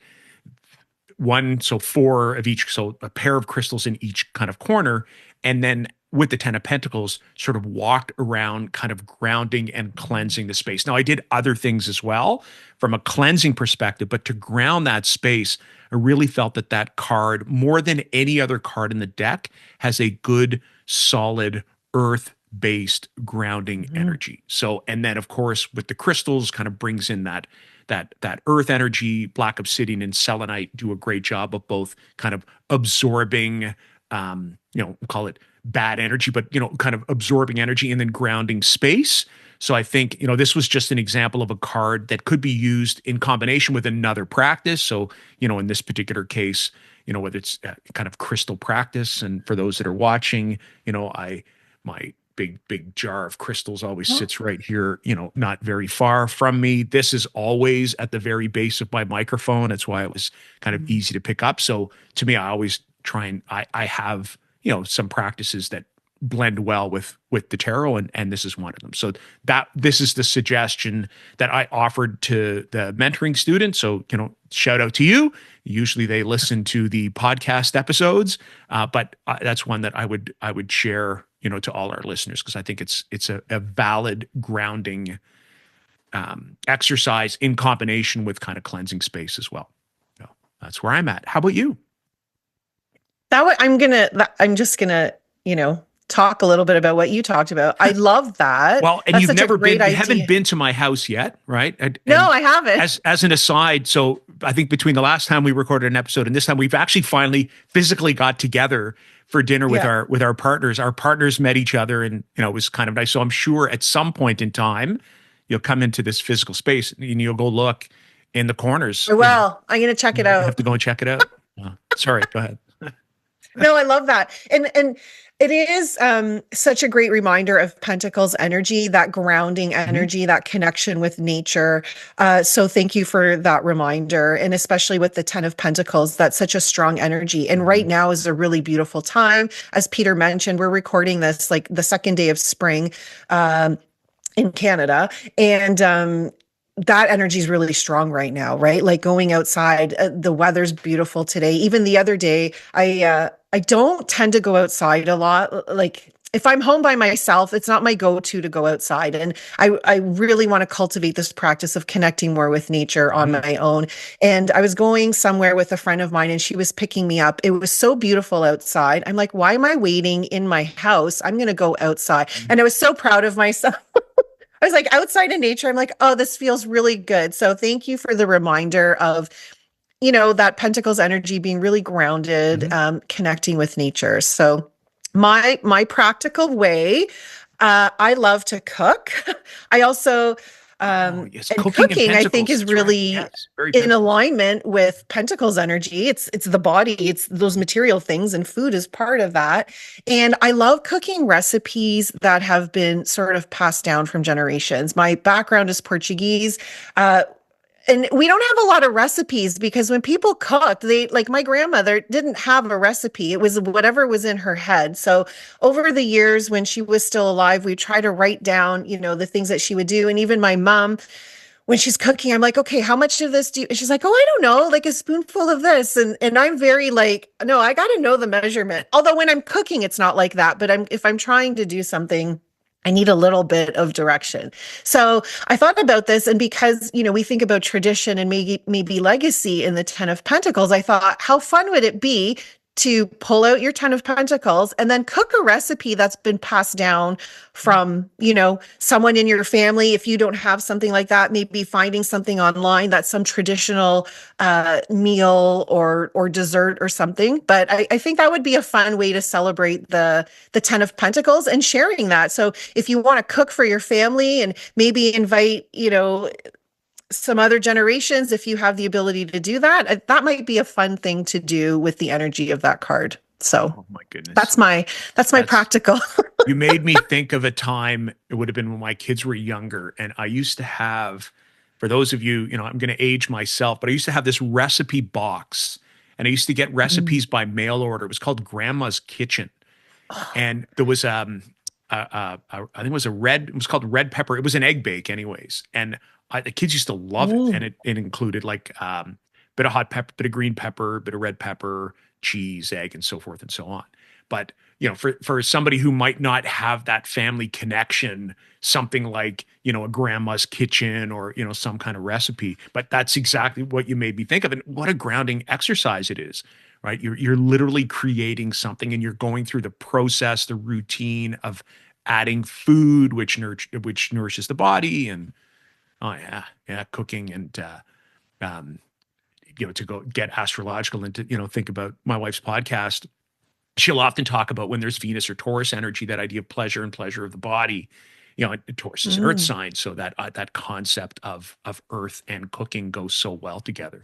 four of each, so a pair of crystals in each kind of corner. And then with the Ten of Pentacles, sort of walked around kind of grounding and cleansing the space. Now, I did other things as well from a cleansing perspective, but to ground that space, I really felt that card, more than any other card in the deck, has a good, solid earth-based grounding energy. So, and then of course, with the crystals, kind of brings in that earth energy. Black obsidian and selenite do a great job of both kind of absorbing, call it bad energy, but kind of absorbing energy and then grounding space. So I think this was just an example of a card that could be used in combination with another practice. So in this particular case, whether it's kind of crystal practice, and for those that are watching, my big jar of crystals always sits right here, not very far from me. This is always at the very base of my microphone. That's why it was kind of easy to pick up. So to me, I always try and I have, some practices that blend well with the tarot, and this is one of them. So this is the suggestion that I offered to the mentoring students. So, shout out to you. Usually they listen to the podcast episodes, but that's one that I would share, to all our listeners, because I think it's a valid grounding exercise in combination with kind of cleansing space as well. So that's where I'm at. How about you? I'm just gonna, talk a little bit about what you talked about. I love that. Well, and That's you've such a never great been, you idea. haven't been to my house yet, right? No, I haven't. As an aside, so I think between the last time we recorded an episode and this time, we've actually finally physically got together for dinner with our partners. Our partners met each other, and it was kind of nice. So I'm sure at some point in time, you'll come into this physical space and you'll go look in the corners. Well, I'm gonna check it out. You have to go and check it out. Sorry, go ahead. No, I love that. And it is such a great reminder of Pentacles energy, that grounding energy, that connection with nature. So thank you for that reminder. And especially with the Ten of Pentacles, that's such a strong energy. And right now is a really beautiful time. As Peter mentioned, we're recording this like the second day of spring in Canada. And that energy is really strong right now, right? Like going outside, the weather's beautiful today. Even the other day, I don't tend to go outside a lot. Like if I'm home by myself, it's not my go-to to go outside. And I really want to cultivate this practice of connecting more with nature on Mhm. my own. And I was going somewhere with a friend of mine and she was picking me up. It was so beautiful outside. I'm like, why am I waiting in my house? I'm going to go outside. And I was so proud of myself. I was like outside in nature. I'm like, oh, this feels really good. So thank you for the reminder of, that Pentacles energy being really grounded, Mhm. connecting with nature. So my practical way, I love to cook. I also, Oh, yes. and Cooking and cooking, I think, pentacles. is That's right. really Yes. Very in pentacles. alignment with Pentacles energy. It's the body, it's those material things, and food is part of that. And I love cooking recipes that have been sort of passed down from generations. My background is Portuguese. Uh, and we don't have a lot of recipes because when people cooked, they like my grandmother didn't have a recipe. It was whatever was in her head. So over the years when she was still alive, we try to write down, the things that she would do. And even my mom, when she's cooking, I'm like, okay, how much of this do you? And she's like, oh, I don't know, like a spoonful of this. And I'm very like, no, I got to know the measurement. Although when I'm cooking, it's not like that. But if I'm trying to do something, I need a little bit of direction. So I thought about this, and because we think about tradition and maybe legacy in the Ten of Pentacles, I thought, how fun would it be to pull out your Ten of Pentacles and then cook a recipe that's been passed down from, someone in your family. If you don't have something like that, maybe finding something online that's some traditional meal or dessert or something. But I think that would be a fun way to celebrate the Ten of Pentacles and sharing that. So if you want to cook for your family and maybe invite, some other generations, if you have the ability to do that, that might be a fun thing to do with the energy of that card. So Oh my goodness. that's my That's practical. You made me think of a time, it would have been when my kids were younger. And I used to have, for those of you, I'm going to age myself, but I used to have this recipe box and I used to get Mm. recipes by mail order. It was called Grandma's Kitchen. And there was, I think it was it was called red pepper. It was an egg bake, anyways. And the kids used to love it. And Mm. it included like bit of hot pepper, bit of green pepper, bit of red pepper, cheese, egg, and so forth and so on. But for somebody who might not have that family connection, something like a grandma's kitchen or some kind of recipe, but that's exactly what you made me think of, and what a grounding exercise it is, right? You're literally creating something, and you're going through the process, the routine of adding food, which nourishes the body, and oh yeah, cooking and to go get astrological and to think about my wife's podcast. She'll often talk about when there's Venus or Taurus energy, that idea of pleasure and pleasure of the body. And Taurus is an earth Mm. sign, so that concept of earth and cooking goes so well together.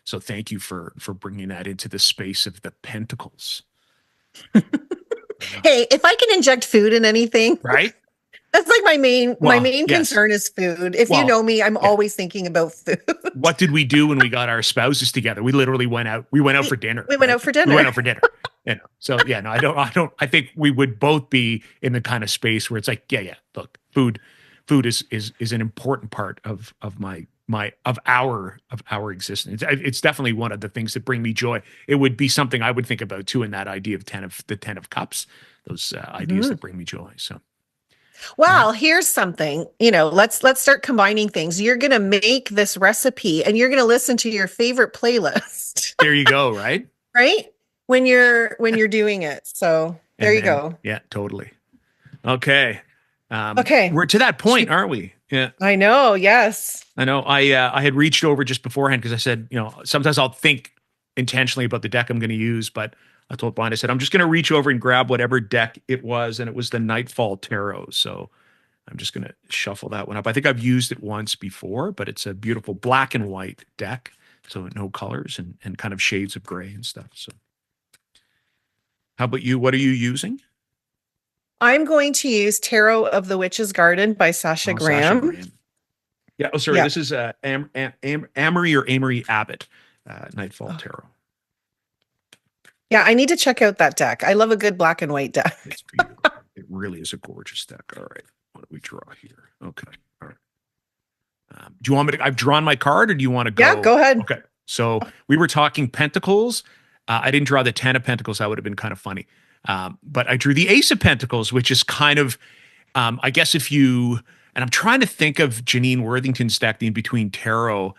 So thank you for bringing that into the space of the pentacles. Yeah. Hey, if I can inject food in anything, Right? that's like my Well, main yes. concern is food. If you Well, know me, I'm yeah. always thinking about food. What did we do when we got our spouses together? We literally went out. We went out for we, dinner, we went right? out for We dinner. went out for dinner. So yeah, no, I think we would both be in the kind of space where it's like, yeah. Look, food is an important part of our existence. It's definitely one of the things that bring me joy. It would be something I would think about too, in that idea of the 10 of cups, those ideas Mhm. that bring me joy. So, all right, Well, here's something, let's start combining things. You're going to make this recipe and you're going to listen to your favorite playlist, there you go. Right. right? When you're doing it. So, there And you then, go. yeah, totally. Okay. Okay. We're to that point, Should- aren't we? Yeah. I know, yes. I know. I had reached over just beforehand because I said, sometimes I'll think intentionally about the deck I'm going to use, but I told Brian, I said, I'm just going to reach over and grab whatever deck it was, and it was the Nightfall Tarot. So I'm just going to shuffle that one up. I think I've used it once before, but it's a beautiful black and white deck, so no colors and kind of shades of gray and stuff. So how about you? What are you using? I'm going to use Tarot of the Witch's Garden by Sasha Oh, Sasha Graham. Graham. Yeah. Oh, sorry. Yeah. This is Amory or Amory Abbott, Nightfall Tarot. Yeah, I need to check out that deck. I love a good black and white deck. It's beautiful. It really is a gorgeous deck. All right. What do we draw here? Okay. All right. Do you want me to? I've drawn my card, or do you want to go? Yeah, go ahead. Okay. So we were talking Pentacles. I didn't draw the 10 of Pentacles. That would have been kind of funny. But I drew the Ace of Pentacles, which is kind of, I guess if you, and I'm trying to think of Janine Worthington's deck in between tarot.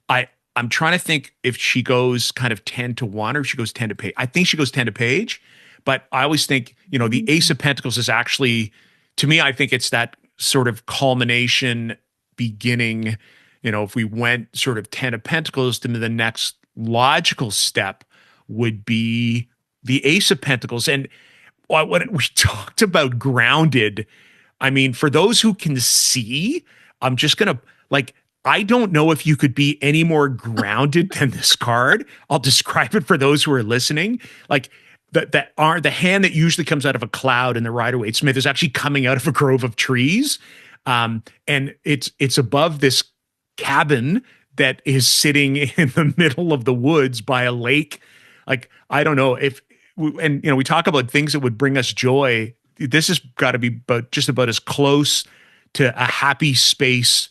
I I'm trying to think if she goes kind of 10 to 1 or if she goes 10 to page. I think she goes 10 to page, but I always think, the Ace of Pentacles is actually, to me, I think it's that sort of culmination beginning. If we went sort of 10 of Pentacles, to me, the next logical step would be the Ace of Pentacles. And what we talked about grounded, I mean, for those who can see, I'm just going to like, I don't know if you could be any more grounded than this card. I'll describe it for those who are listening. Like the hand that usually comes out of a cloud in the Rider-Waite Smith is actually coming out of a grove of trees. And it's above this cabin that is sitting in the middle of the woods by a lake. Like, I don't know if, and we talk about things that would bring us joy. This has got to be just about as close to a happy space,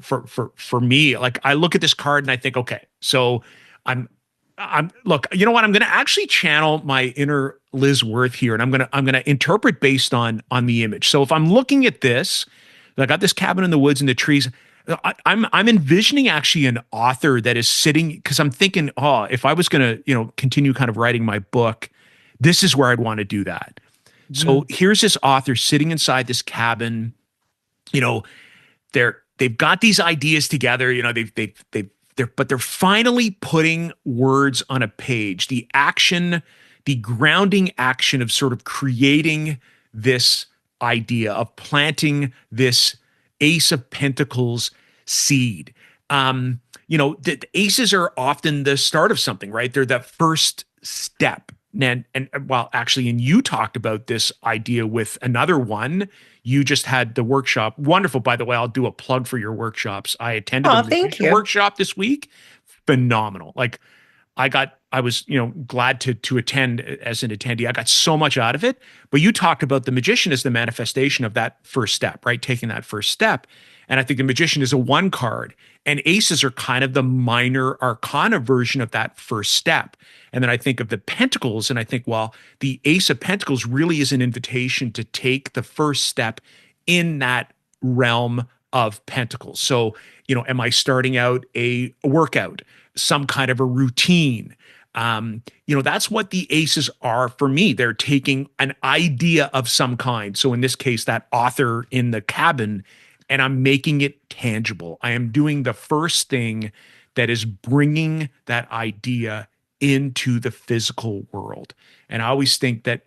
for me. Like, I look at this card and I think, okay, so look, you know what? I'm going to actually channel my inner Liz Worth here, and I'm going to interpret based on the image. So if I'm looking at this, I got this cabin in the woods and the trees. I'm envisioning actually an author that is sitting, because I'm thinking, oh, if I was going to, continue kind of writing my book, this is where I'd want to do that. So here's this author sitting inside this cabin. They've got these ideas together. They're finally putting words on a page. The action, the grounding action of sort of creating this idea of planting this Ace of Pentacles seed. The aces are often the start of something, right? They're the first step. And well, actually, and you talked about this idea with another one. You just had the workshop. Wonderful, by the way. I'll do a plug for your workshops. I attended Oh, a thank magician you. workshop this week. Phenomenal. Like, I was, glad to attend as an attendee. I got so much out of it. But you talked about the magician as the manifestation of that first step, right? Taking that first step. And I think the magician is a one card, and aces are kind of the minor arcana version of that first step. And then I think of the pentacles, and I think, well, the Ace of Pentacles really is an invitation to take the first step in that realm of pentacles. So, am I starting out a workout, some kind of a routine? That's what the aces are for me. They're taking an idea of some kind. So in this case, that author in the cabin, and I'm making it tangible. I am doing the first thing that is bringing that idea into the physical world. And I always think that,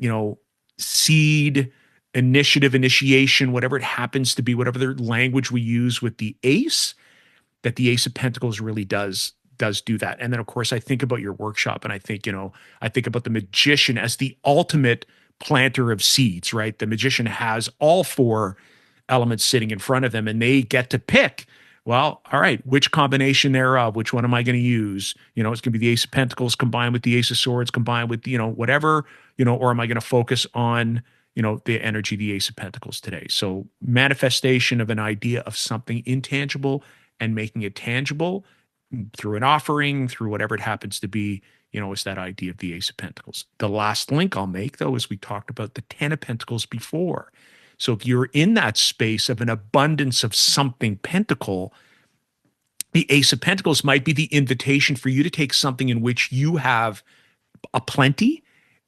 seed, initiative, initiation, whatever it happens to be, whatever the language we use with the ace, that the Ace of Pentacles really does do that. And then, of course, I think about your workshop, and I think, I think about the magician as the ultimate planter of seeds, right? The magician has all four elements sitting in front of them, and they get to pick, well, all right, which combination thereof, which one am I going to use? It's going to be the Ace of Pentacles combined with the Ace of Swords, combined with, whatever, or am I going to focus on, the energy of the Ace of Pentacles today? So manifestation of an idea of something intangible and making it tangible through an offering, through whatever it happens to be, is that idea of the Ace of Pentacles. The last link I'll make, though, is we talked about the Ten of Pentacles before. So if you're in that space of an abundance of something pentacle, the Ace of Pentacles might be the invitation for you to take something in which you have a plenty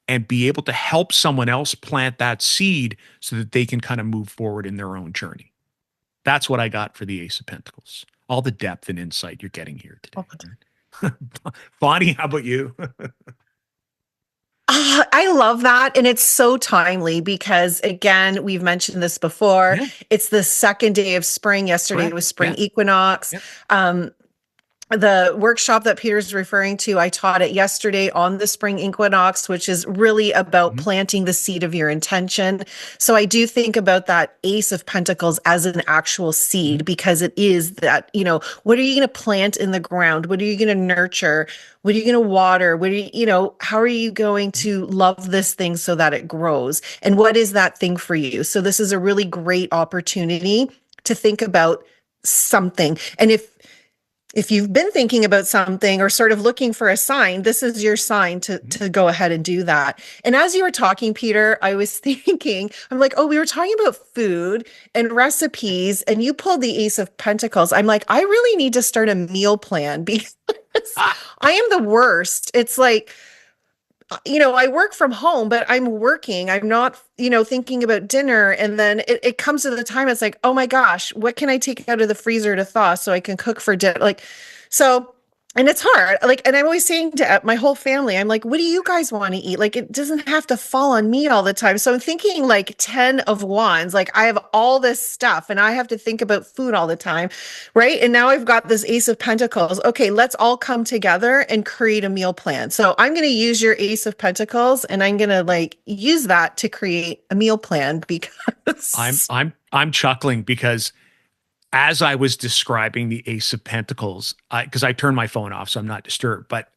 and be able to help someone else plant that seed so that they can kind of move forward in their own journey. That's what I got for the Ace of Pentacles. All the depth and insight you're getting here today. Bonnie, how about you? I love that. And it's so timely because, again, we've mentioned this before. Yeah, It's the second day of spring. Yesterday correct. was spring Yeah, equinox. yeah. The workshop that Peter's referring to, I taught it yesterday on the spring equinox, which is really about Mhm. planting the seed of your intention. So I do think about that Ace of Pentacles as an actual seed Mhm. because it is that, what are you going to plant in the ground? What are you going to nurture? What are you going to water? What are how are you going to love this thing so that it grows? And what is that thing for you? So this is a really great opportunity to think about something. And if if you've been thinking about something or sort of looking for a sign, this is your sign to go ahead and do that. And as you were talking, Peter, I was thinking, I'm like, oh, we were talking about food and recipes, and you pulled the Ace of Pentacles. I'm like, I really need to start a meal plan because Ah, I am the worst. It's like, I work from home, but I'm working. I'm not, thinking about dinner. And then it comes to the time, it's like, oh my gosh, what can I take out of the freezer to thaw so I can cook for dinner? Like, so, and it's hard. Like, and I'm always saying to my whole family, I'm like, what do you guys want to eat? Like, it doesn't have to fall on me all the time. So I'm thinking like 10 of wands. Like, I have all this stuff and I have to think about food all the time. Right. And now I've got this Ace of Pentacles. Okay, let's all come together and create a meal plan. So I'm going to use your Ace of Pentacles and I'm going to like use that to create a meal plan I'm because I'm I'm chuckling because as I was describing the Ace of Pentacles, because I turned my phone off so I'm not disturbed, but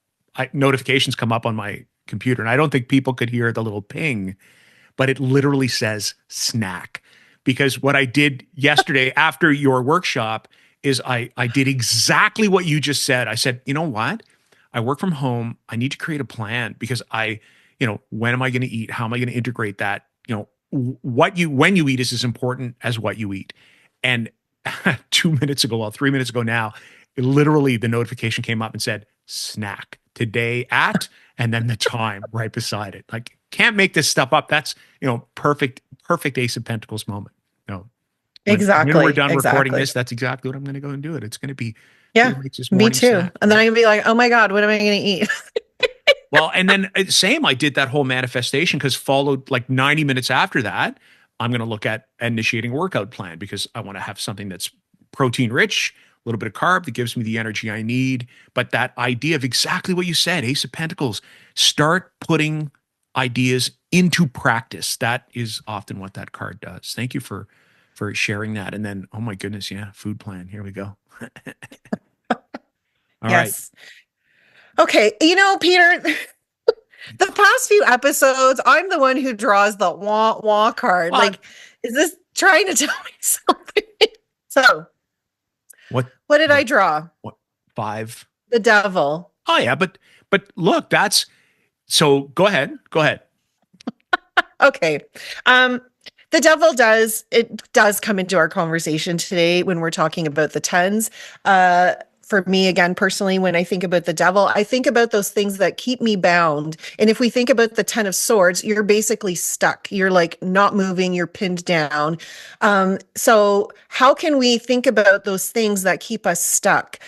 notifications come up on my computer, and I don't think people could hear the little ping, but it literally says snack. Because what I did yesterday after your workshop is I did exactly what you just said. I said, you know what? I work from home. I need to create a plan because when am I going to eat? How am I going to integrate that? What you when you eat is as important as what you eat. And 2 minutes ago, well, 3 minutes ago now, literally the notification came up and said snack today at, and then the time right beside it. Like, can't make this stuff up. That's, perfect Ace of Pentacles moment. No, when we're exactly, done recording exactly. this, that's exactly what I'm going to go and do it. It's going to be Yeah, pretty much this me morning too. snack, And then right? I'm gonna be like, oh my God, what am I going to eat? Well, and then same, I did that whole manifestation because followed like 90 minutes after that, I'm going to look at initiating a workout plan because I want to have something that's protein rich, a little bit of carb that gives me the energy I need. But that idea of exactly what you said, Ace of Pentacles, start putting ideas into practice. That is often what that card does. Thank you for sharing that. And then, oh my goodness, yeah, food plan. Here we go. All right. Yes. Okay, Peter, the past few episodes, I'm the one who draws the wah wah card. What? Like, is this trying to tell me something? So, What? what did I What? draw? What? Five? The devil. Oh yeah, but look, that's so go ahead. Go ahead. Okay. Um, the devil does come into our conversation today when we're talking about the tens. For me, again, personally, when I think about the devil, I think about those things that keep me bound. And if we think about the 10 of swords, you're basically stuck. You're like not moving, you're pinned down. So how can we think about those things that keep us stuck?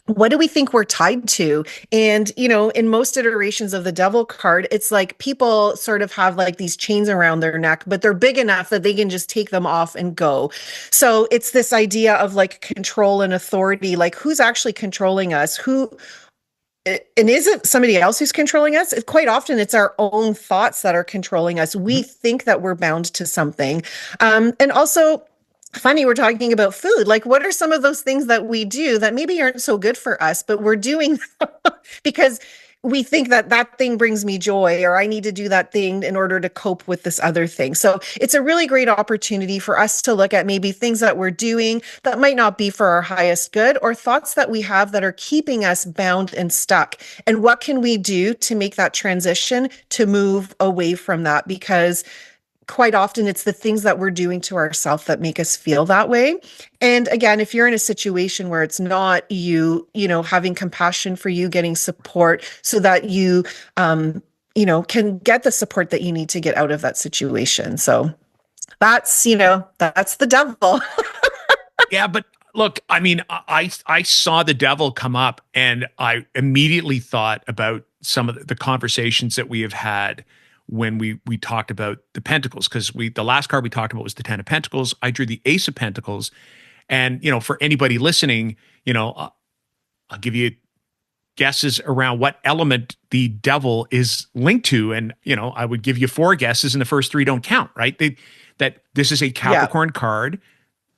What do we think we're tied to? And, in most iterations of the devil card, it's like people sort of have like these chains around their neck, but they're big enough that they can just take them off and go. So it's this idea of like control and authority, like who's actually controlling us? And is it somebody else who's controlling us? Quite often, it's our own thoughts that are controlling us. We Mhm. think that we're bound to something. And also, funny, we're talking about food. Like, what are some of those things that we do that maybe aren't so good for us, but we're doing because we think that that thing brings me joy, or I need to do that thing in order to cope with this other thing. So it's a really great opportunity for us to look at maybe things that we're doing that might not be for our highest good, or thoughts that we have that are keeping us bound and stuck. And what can we do to make that transition to move away from that? Because quite often it's the things that we're doing to ourselves that make us feel that way. And again, if you're in a situation where it's not you, having compassion for you, getting support so that you, can get the support that you need to get out of that situation. So that's the devil. Yeah, but look, I mean, I saw the devil come up, and I immediately thought about some of the conversations that we have had when we talked about the Pentacles, because the last card we talked about was the Ten of Pentacles. I drew the Ace of Pentacles, and for anybody listening, I'll give you guesses around what element the devil is linked to, and I would give you four guesses, and the first three don't count, right? That this is a Yeah. Capricorn card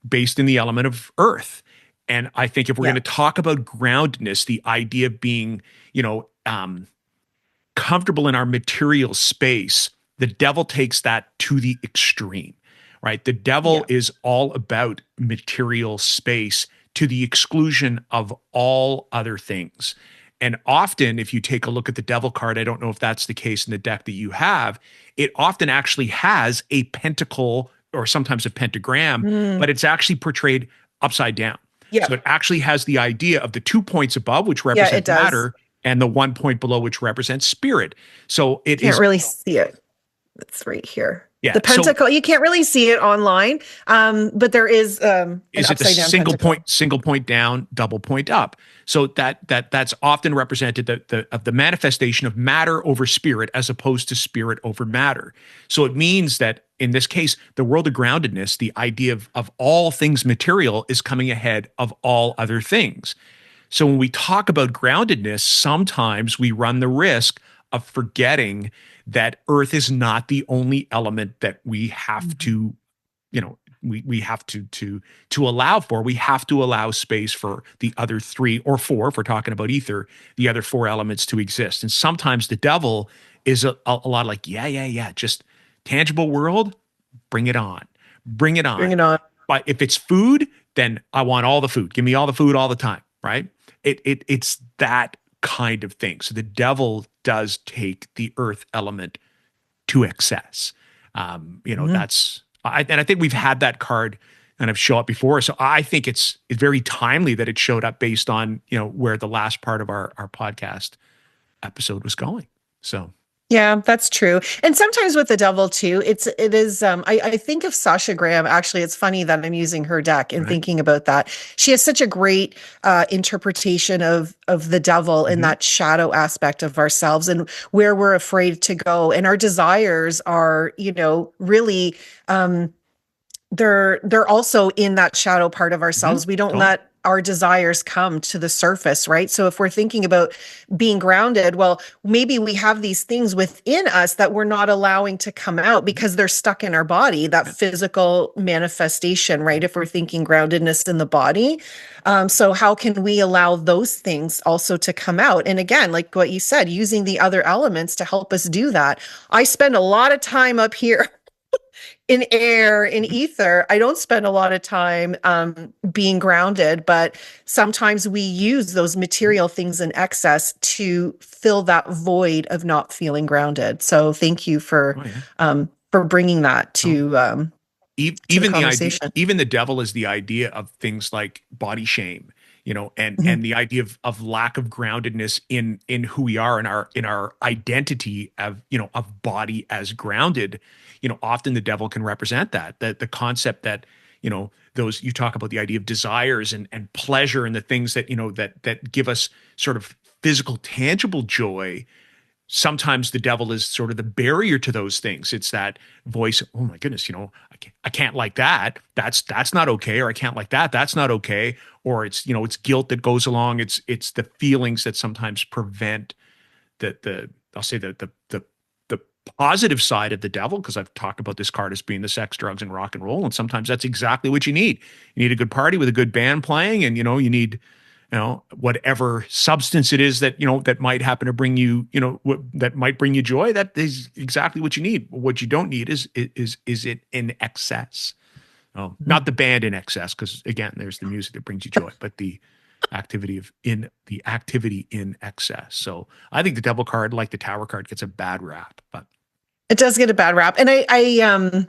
based in the element of earth. And I think if we're going Yeah. to talk about groundedness, the idea of being, comfortable in our material space, the devil takes that to the extreme, right? The devil Yeah. is all about material space to the exclusion of all other things. And often, if you take a look at the devil card, I don't know if that's the case in the deck that you have, it often actually has a pentacle or sometimes a pentagram, Mm, but it's actually portrayed upside down. yeah. So it actually has the idea of the 2 points above, which Yeah, it represent does. matter, and the 1 point below, which represents spirit. So it Can't is, really see it. It's right here. yeah. The So pentacle, you can't really see it online, but there is an is it the upside down pentacle. single point down, double point up? So that's often represented the manifestation of matter over spirit as opposed to spirit over matter. So it means that in this case, the world of groundedness, the idea of all things material, is coming ahead of all other things. So when we talk about groundedness, sometimes we run the risk of forgetting that earth is not the only element that we have Mhm. to, we have to allow for. We have to allow space for the other three or four, if we're talking about ether, the other four elements to exist. And sometimes the devil is a lot like, yeah, just tangible world, bring it on. Bring it Bring on. it on. But if it's food, then I want all the food. Give me all the food all the time, right? It's that kind of thing. So the devil does take the earth element to excess. Mhm. And I think we've had that card kind of show up before. So I think it's very timely that it showed up based on, where the last part of our podcast episode was going. So, Yeah, that's true. And sometimes with the devil too, it is I think of Sasha Graham. Actually, it's funny that I'm using her deck and right. thinking about that. She has such a great interpretation of the devil and Mm-hmm. that shadow aspect of ourselves and where we're afraid to go. And our desires are, really they're also in that shadow part of Mm-hmm. ourselves. We don't Totally. let our desires come to the surface, right? So if we're thinking about being grounded, well, maybe we have these things within us that we're not allowing to come out Mm-hmm. because they're stuck in our body, that Yeah. physical manifestation, right? If we're thinking groundedness in the body. So how can we allow those things also to come out? And again, like what you said, using the other elements to help us do that. I spend a lot of time up here in air, in Mm-hmm. ether. I don't spend a lot of time being grounded, but sometimes we use those Mm-hmm. material things in excess to fill that void of not feeling grounded. So thank you Oh yeah. for bringing that No. to the Even the idea, conversation. even the devil is the idea of things like body shame, and Mhm. the idea of lack of groundedness in who we are, in our identity of body as grounded. Often the devil can represent that the concept that, those, you talk about the idea of desires and pleasure and the things that, that give us sort of physical tangible joy. Sometimes the devil is sort of the barrier to those things. It's that voice, oh my goodness, I can't like that. That's not okay. Or I can't like that. That's not okay. Or it's guilt that goes along. It's the feelings that sometimes prevent the I'll say the positive side of the devil, because I've talked about this card as being the sex, drugs, and rock and roll. And sometimes that's exactly what you need. You need a good party with a good band playing, and you need whatever substance it is that that might happen to bring you, that might bring you joy. That is exactly what you need. What you don't need is it in excess. Oh, Mhm. not the band in excess, because again, there's the music that brings you joy, but the activity in excess. So I think the devil card, like the tower card, gets a bad rap. But It does get a bad rap. And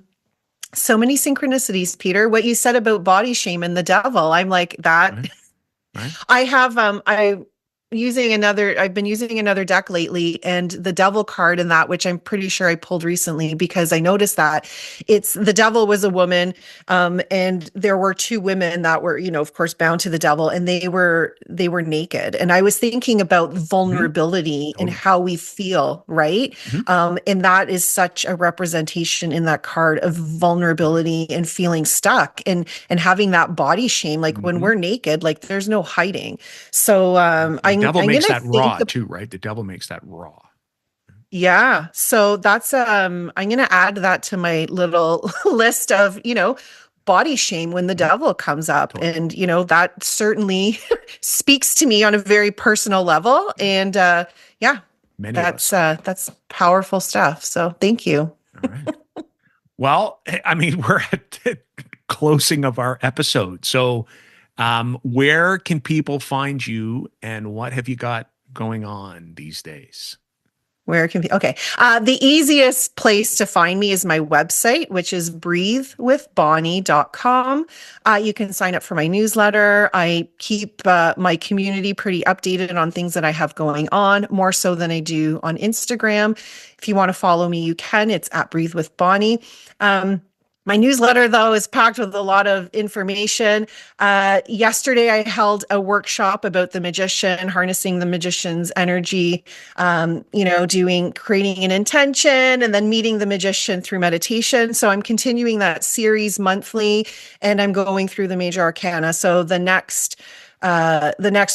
so many synchronicities, Peter. What you said about body shame and the devil, I'm like that. right, right, I have I've been using another deck lately, and the devil card in that, which I'm pretty sure I pulled recently because I noticed that it's the devil was a woman, and there were two women that were, of course, bound to the devil, and they were naked. And I was thinking about mm-hmm, vulnerability and totally, how we feel, right? mm-hmm, And that is such a representation in that card of vulnerability and feeling stuck and having that body shame. Like when mm-hmm. we're naked, like there's no hiding. So The devil I'm makes gonna that think raw too, right? The devil makes that raw. yeah. So that's I'm gonna add that to my little list of, body shame when the Mhm. devil comes up. Totally. And that certainly speaks to me on a very personal level. And yeah, Many of us. that's powerful stuff. So thank you. All right. Well, I mean, we're at the closing of our episode. So Where can people find you, and what have you got going on these days? Where can okay? The easiest place to find me is my website, which is breathewithbonnie.com. You can sign up for my newsletter. I keep my community pretty updated on things that I have going on, more so than I do on Instagram. If you want to follow me, you can. It's at Breathe with Bonnie. My newsletter, though, is packed with a lot of information. Yesterday, I held a workshop about the magician, harnessing the magician's energy, creating an intention and then meeting the magician through meditation. So I'm continuing that series monthly, and I'm going through the major arcana. So the next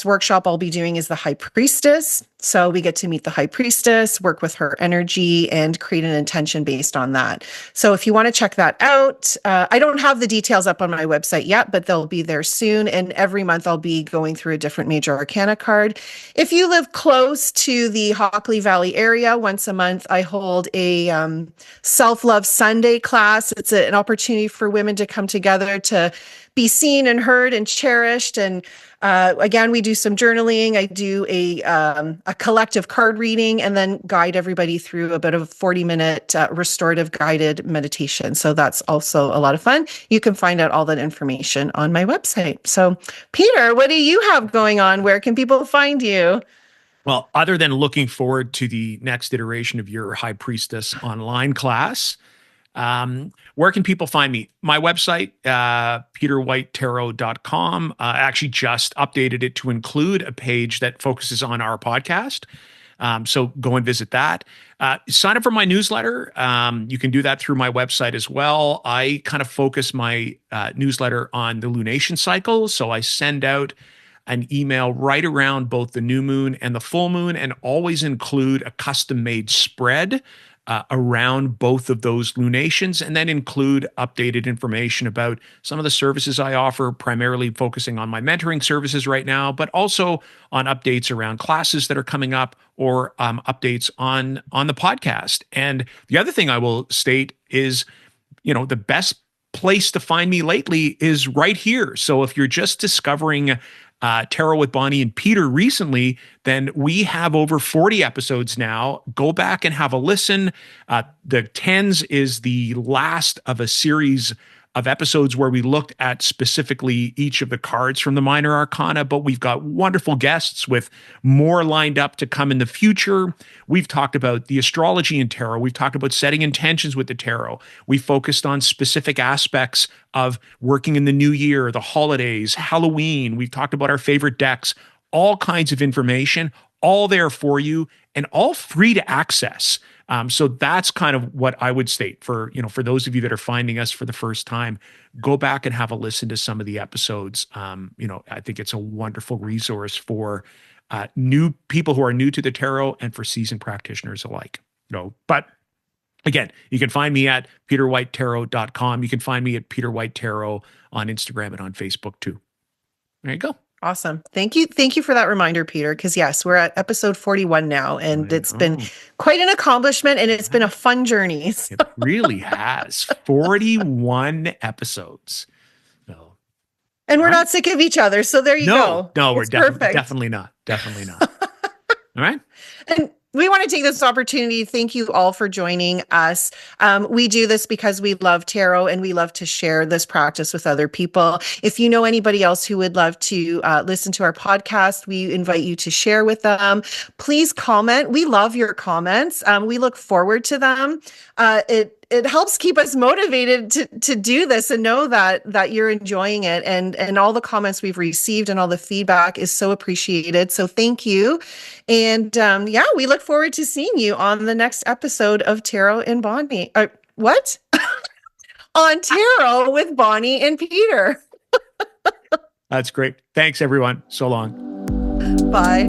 workshop I'll be doing is the high priestess. So we get to meet the high priestess, work with her energy, and create an intention based on that. So if you want to check that out, I don't have the details up on my website yet, but they'll be there soon. And every month I'll be going through a different major arcana card. If you live close to the Hockley Valley area, once a month I hold a self-love Sunday class. It's an opportunity for women to come together to be seen and heard and cherished. And again, we do some journaling. I do a collective card reading and then guide everybody through about a 40-minute restorative guided meditation. So that's also a lot of fun. You can find out all that information on my website. So, Peter, what do you have going on? Where can people find you? Well, other than looking forward to the next iteration of your High Priestess online class, where can people find me? My website, peterwhitetarot.com. I actually just updated it to include a page that focuses on our podcast. So go and visit that. Sign up for my newsletter. You can do that through my website as well. I kind of focus my newsletter on the lunation cycle. So I send out an email right around both the new moon and the full moon, and always include a custom-made spread around both of those lunations, and then include updated information about some of the services I offer, primarily focusing on my mentoring services right now, but also on updates around classes that are coming up, or updates on the podcast. And the other thing I will state is, the best place to find me lately is right here. So if you're just discovering Tarot with Bonnie and Peter recently, then we have over 40 episodes now. Go back and have a listen. The tens is the last of a series of episodes where we looked at specifically each of the cards from the Minor Arcana, but we've got wonderful guests with more lined up to come in the future. We've talked about the astrology in tarot. We've talked about setting intentions with the tarot. We focused on specific aspects of working in the new year, the holidays, Halloween. We've talked about our favorite decks, all kinds of information, all there for you and all free to access. So that's kind of what I would state for those of you that are finding us for the first time. Go back and have a listen to some of the episodes. I think it's a wonderful resource for new people who are new to the tarot and for seasoned practitioners alike. But again, you can find me at peterwhitetarot.com. You can find me at Peter White Tarot on Instagram and on Facebook too. There you go. Awesome. Thank you. Thank you for that reminder, Peter, because yes, we're at episode 41 now, and it's been quite an accomplishment, and it's been a fun journey. It really has. 41 episodes. So, and we're not sick of each other, so there you go. No, we're definitely not. Definitely not. All right. And we want to take this opportunity. Thank you all for joining us. We do this because we love tarot and we love to share this practice with other people. If you know anybody else who would love to listen to our podcast, we invite you to share with them. Please comment. We love your comments. We look forward to them. It helps keep us motivated to do this and know that you're enjoying it, and all the comments we've received and all the feedback is so appreciated. So thank you. And we look forward to seeing you on the next episode of Tarot and Bonnie. What? On Tarot with Bonnie and Peter. That's great. Thanks, everyone. So long. Bye.